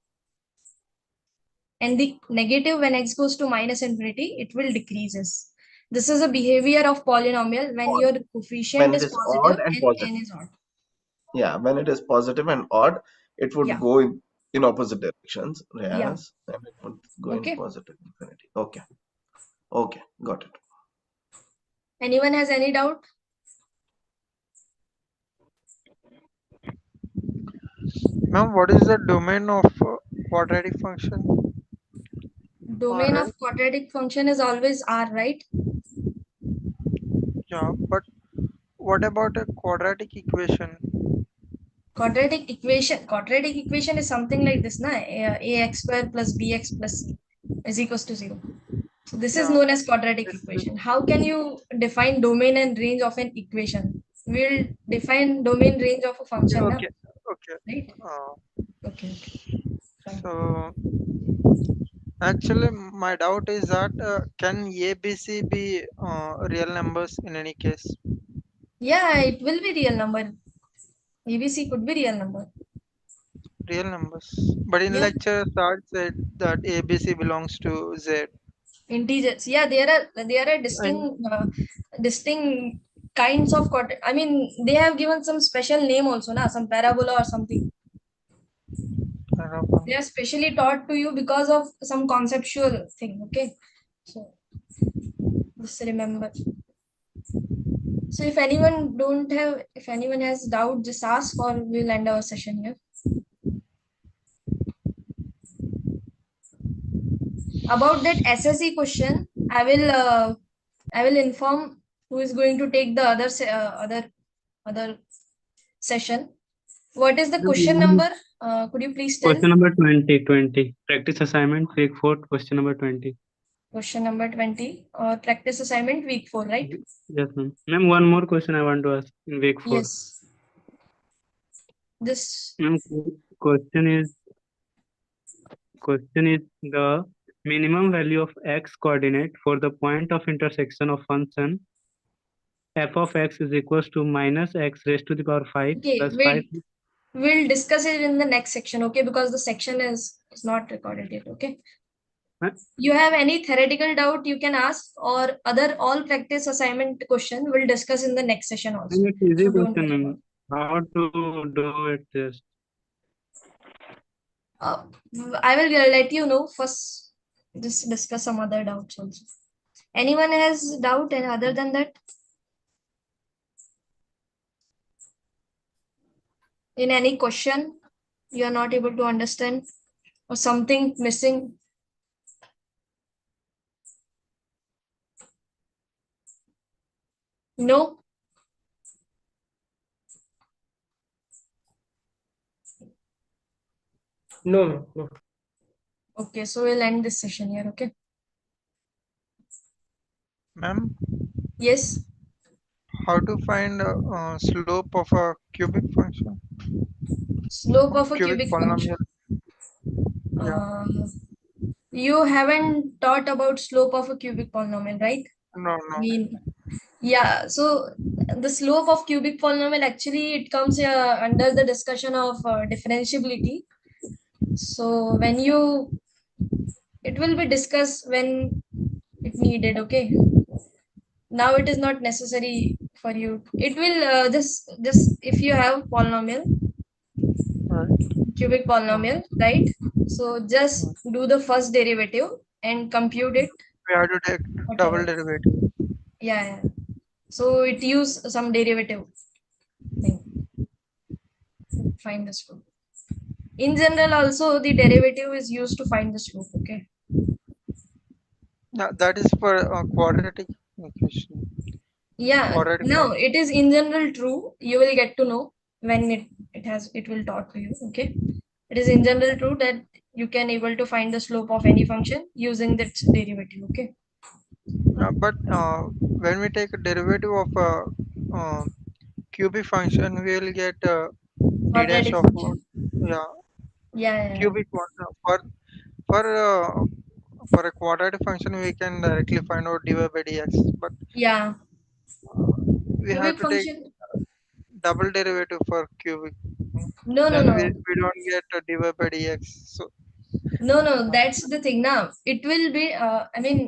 and the negative, when x goes to minus infinity, it will decreases. This is a behavior of polynomial when your coefficient When it is is positive odd and and positive. n is odd. Yeah, when it is positive and odd, it would go in opposite directions. Yes, and it would go in positive infinity. Okay. Okay, got it. Anyone has any doubt? Now, what is the domain of quadratic function? Domain of quadratic function is always R, right? Yeah, but what about a quadratic equation? Quadratic equation is something like this, na? Ax square plus bx plus c is equals to 0. So this is known as quadratic equation. How can you define domain and range of an equation? We'll define domain range of a function, na? Okay. Right? Okay. So actually, my doubt is that can ABC be real numbers in any case? Yeah, it will be real number. ABC could be real number. Real numbers. But in lecture, Sar said that ABC belongs to Z. Integers. Yeah, there are distinct kinds of I mean, they have given some special name also, na? Some parabola or something. They are specially taught to you because of some conceptual thing. Okay, so just remember. So if anyone has doubt, just ask, or we'll end our session here. About that SSE question, I will inform who is going to take the other session. What is the question number? Could you please tell? Question number 20. Practice assignment, week 4, question number 20. Question number 20, or practice assignment, week 4, right? Yes, ma'am. Ma'am, one more question I want to ask in week 4. Yes. This question is the minimum value of x coordinate for the point of intersection of function f of x is equals to minus x raised to the power 5 okay, plus 5. we'll discuss it in the next section, okay? Because the section is not recorded yet, okay? You have any theoretical doubt, you can ask, or all practice assignment question we'll discuss in the next session also. It's easy So don't question, worry ma'am. How to do it just? I will let you know first. Just discuss some other doubts also. Anyone has doubt, and other than that? In any question you are not able to understand, or something missing? No? No. Okay, so we'll end this session here, okay? Ma'am? Yes? How to find slope of a cubic function? Slope of a cubic polynomial. Function. You haven't taught about slope of a cubic polynomial, right? No. Yeah, so the slope of cubic polynomial, actually it comes under the discussion of differentiability. So it will be discussed when it needed, okay? Now it is not necessary for you. It will just if you have polynomial, cubic polynomial, right? So just do the first derivative and compute it. We have to take double derivative. Yeah. So it use some derivative thing. Find the slope. In general, also the derivative is used to find the slope. Okay. Yeah, that is for quadratic equation. Yeah. No, it is in general true. You will get to know when it will talk to you. Okay. It is in general true that you can able to find the slope of any function using that derivative. Okay. But when we take a derivative of a cubic function, we will get d dash Quadratic of function. yeah Yeah. cubic one for for a quadratic function we can directly find out dy by dx, but Yeah. we have Cubic to take function. double derivative for cubic. No, no, Then we, no. we don't get a dy by dx. So No, that's the thing now. It will be, I mean,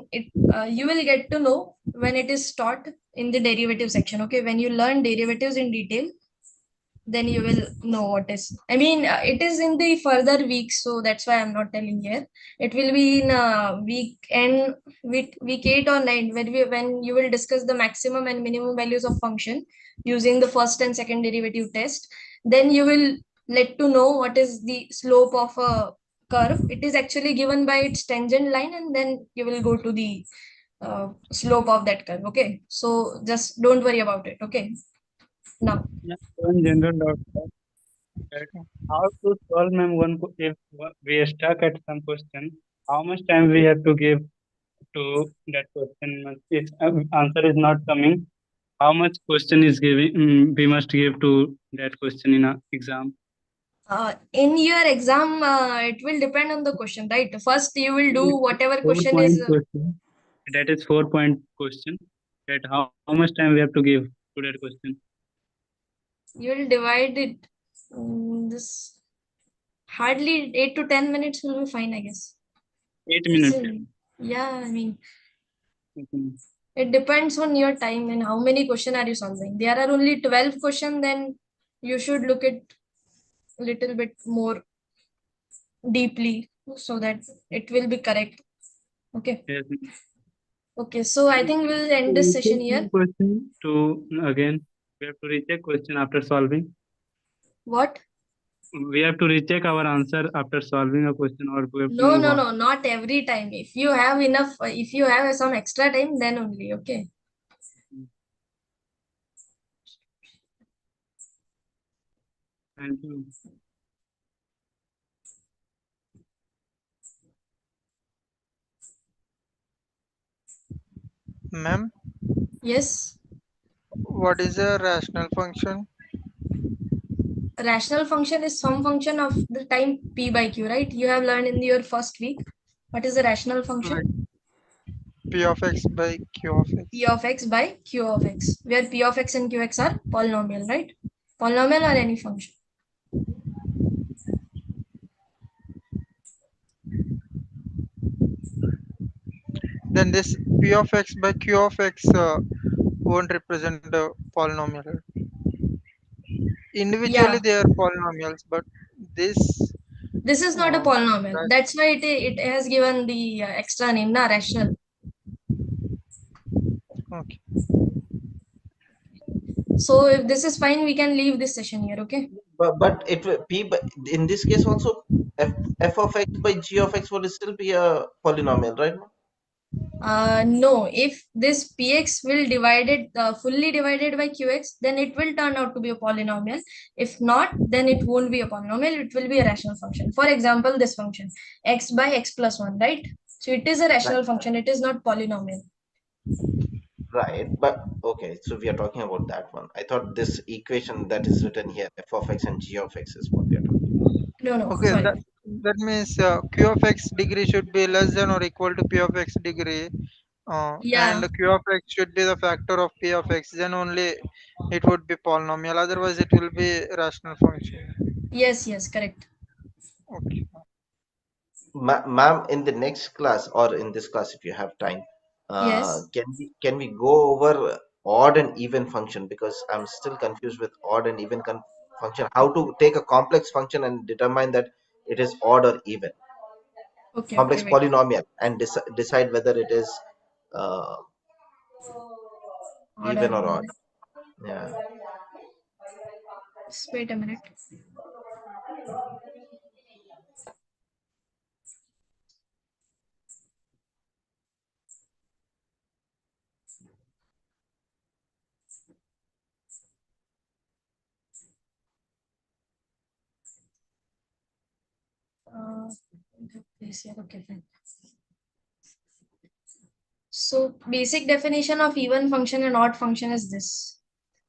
you will get to know when it is taught in the derivative section. Okay. When you learn derivatives in detail, then you will know what is. I mean, it is in the further weeks, so that's why I'm not telling here. It will be in week 8 or 9 when you will discuss the maximum and minimum values of function using the first and second derivative test. Then you will let to know what is the slope of a curve. It is actually given by its tangent line, and then you will go to the slope of that curve. Okay, so just don't worry about it. Okay, now. Yeah, one general doubt that how to solve, ma'am, if we are stuck at some question, how much time we have to give to that question? If answer is not coming, how much question is giving we must give to that question in a exam? In your exam, it will depend on the question, right? First, you will do whatever Four question point is. question. That is 4 point question. That how much time we have to give to that question? You will divide it. This hardly 8 to 10 minutes will be fine, I guess. 8 minutes. Yeah, I mean, Okay. it depends on your time and how many question are you solving. There are only 12 questions, then you should look at a little bit more deeply so that it will be correct. Okay. Yes. Okay, so I think we'll end this session here. Question to again, we have to recheck question after solving. What? We have to recheck our answer after solving a question, or we have to No, move no, on. no, not every time. If you have enough, if you have some extra time, then only. Okay. Thank you. ma'am, Yes. what is a rational function? Rational function is some function of the time p by q, right? You have learned in your first week. What is the rational function? Like p of x by q of x. P of x by q of x, where p of x and qx are polynomial, right? Polynomial or any function. Then this p of x by q of x won't represent the polynomial. Individually, Yeah. they are polynomials, but this This is not a polynomial. that That's why it has given the extra name, na, rational. okay. So if this is fine, we can leave this session here, okay? But it will p in this case also f of x by g of x will still be a polynomial, right? No, if this px will divided fully divided by qx, then it will turn out to be a polynomial. If not, then it won't be a polynomial. It will be a rational function. For example, this function x by x plus 1, right? So it is a rational function. It is not polynomial. Right, but okay, so we are talking about that one. I thought this equation that is written here, f of x and g of x, is what we are talking about. No, Okay, sorry. that means q of x degree should be less than or equal to p of x degree, Yeah. and q of x should be the factor of p of x. Then only it would be polynomial. Otherwise, it will be rational function. Yes, correct. Okay. Ma'am, in the next class or in this class, if you have time, Yes. can we go over odd and even function, because I'm still confused with odd and even function. How to take a complex function and determine that it is odd or even, complex Okay, wait. polynomial, and decide whether it is uh, Odd or even or odd. even. Yeah. Just wait a minute. Yes, yeah, okay, fine. So basic definition of even function and odd function is this,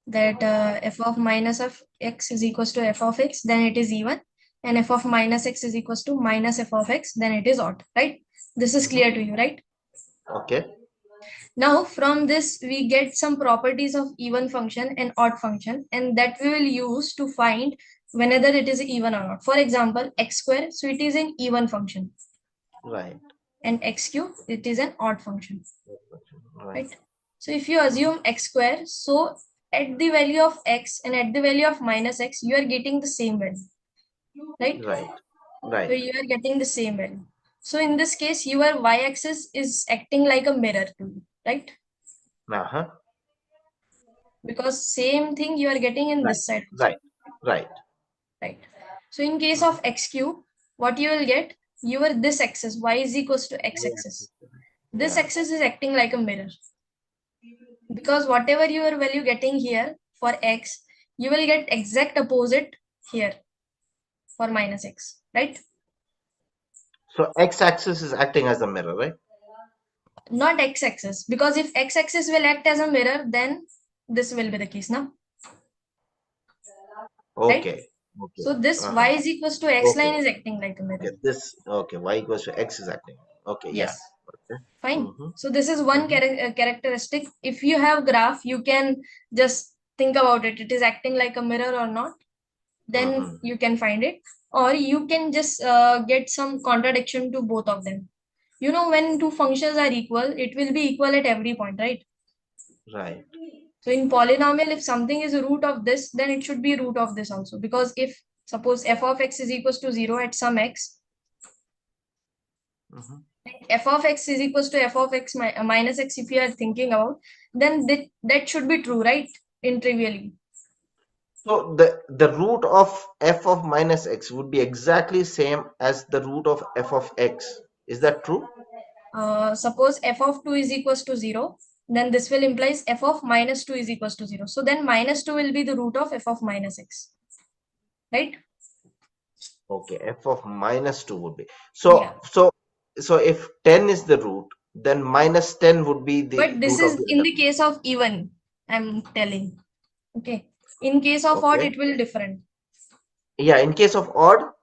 that f of minus of x is equals to f of x, then it is even, and f of minus x is equals to minus f of x, then it is odd, right? This is clear to you, right? Okay. Now from this we get some properties of even function and odd function, and that we will use to find whether it is even or not. For example, x square, so it is an even function. Right. And x cube, it is an odd function. Right. So if you assume x square, so at the value of x and at the value of minus x, you are getting the same value, right? Right. So Right. you are getting the same value. So in this case, your y-axis is acting like a mirror to you, right? Uh-huh. Because same thing you are getting in this side. Right. Right. Right. So in case of x cube, what you will get, your this axis, y is equals to x axis. This Yeah. axis is acting like a mirror. Because whatever your value getting here for x, you will get exact opposite here for minus x, right? So x-axis is acting as a mirror, right? Not x-axis, because if x-axis will act as a mirror, then this will be the case now. Right? Okay. Okay. So this Uh-huh. y is equals to x Okay. line is acting like a mirror. Okay. This, okay, y equals to x is acting. Okay. Yeah. Yes. Okay. Fine. Mhm. So this is one characteristic. If you have graph, you can just think about it. It is acting like a mirror or not. Then you can find it. Or you can just get some contradiction to both of them. You know, when two functions are equal, it will be equal at every point, right? Right. So in polynomial, if something is a root of this, then it should be root of this also. Because if suppose f of x is equals to 0 at some x, f of x is equals to f of x minus x, if you are thinking about, then that should be true, right? In trivially. So the root of f of minus x would be exactly same as the root of f of x. Is that true? Suppose f of 2 is equals to 0, then this will implies f of minus 2 is equals to 0. So then minus 2 will be the root of f of minus x, right? Okay, f of minus 2 would be. So if 10 is the root, then minus 10 would be the But this root of is the in other. the case of even, I'm telling. Okay. In case of odd, Okay. it will different. Yeah, in case of odd,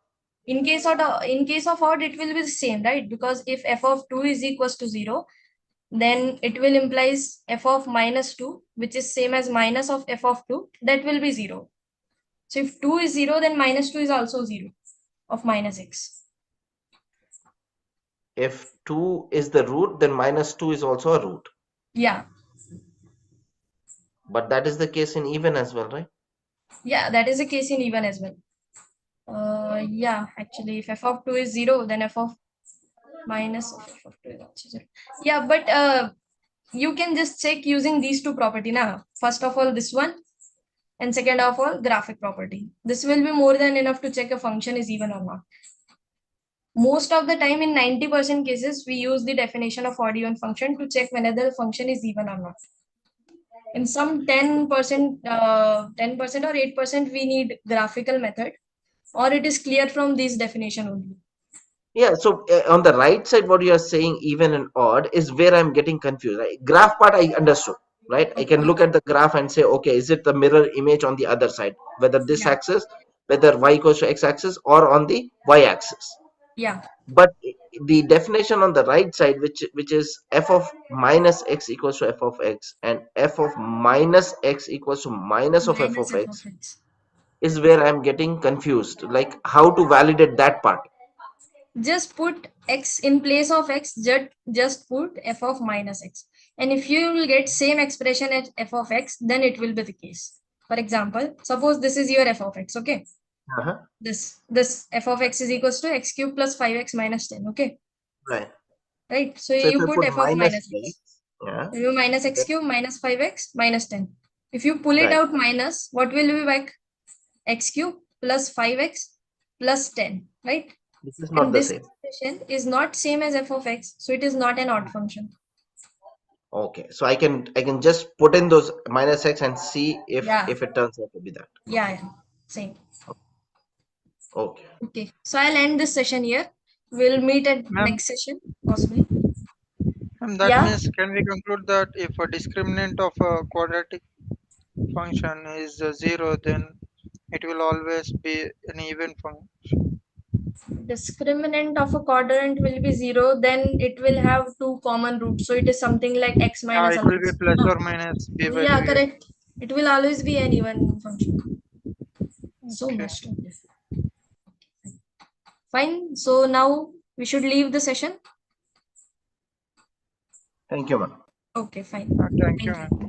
In case of odd, it will be the same, right? Because if f of 2 is equals to 0, then it will implies f of minus 2, which is same as minus of f of 2, that will be 0. So if 2 is 0, then minus 2 is also 0 of minus x. if 2 is the root, then minus 2 is also a root. Yeah. But that is the case in even as well, right? Yeah, that is the case in even as well. Yeah, actually, if f of 2 is 0, then f of minus of f of 2 is also 0. Yeah, but you can just check using these two property now. First of all, this one, and second of all, graphic property. This will be more than enough to check a function is even or not. Most of the time, in 90% cases, we use the definition of odd even function to check whether the function is even or not. In some 10%, 10% or 8%, we need graphical method, or it is clear from this definition only. Yeah, so on the right side, what you are saying, even and odd, is where I'm getting confused. Right? Graph part, I understood, right? I can look at the graph and say, okay, is it the mirror image on the other side, whether this axis, whether y equals to x axis, or on the y axis. Yeah. But the definition on the right side, which is f of minus x equals to f of x, and f of minus x equals to minus of f of x, is where I'm getting confused. Like how to validate that part. Just put x in place of x, just put f of minus x. And if you will get same expression as f of x, then it will be the case. For example, suppose this is your f of x, okay? This f of x is equals to x cube plus 5x minus 10, okay? Right. Right. So if you I put f of minus x, x. yeah. You minus x cube minus 5x minus 10. If you pull it Right. out minus, what will be back? X cube plus 5x plus 10, right? This is not And the this same. expression is not same as f of x, so it is not an odd function. Okay, so I can just put in those minus x and see if it turns out to be that. Yeah, same. Okay. Okay, so I'll end this session here. We'll meet at Ma'am, next session, possibly. that Yeah. means can we conclude that if a discriminant of a quadratic function is 0, then it will always be an even function? Discriminant of a quadrant will be 0, then it will have two common roots. So it is something like x Yeah, minus it will be alpha. plus or minus b by Yeah, 3. correct. It will always be an even function. So Okay. much. Fine. So now we should leave the session. Thank you, ma'am. Okay, fine. Thank you, Thank you. ma'am.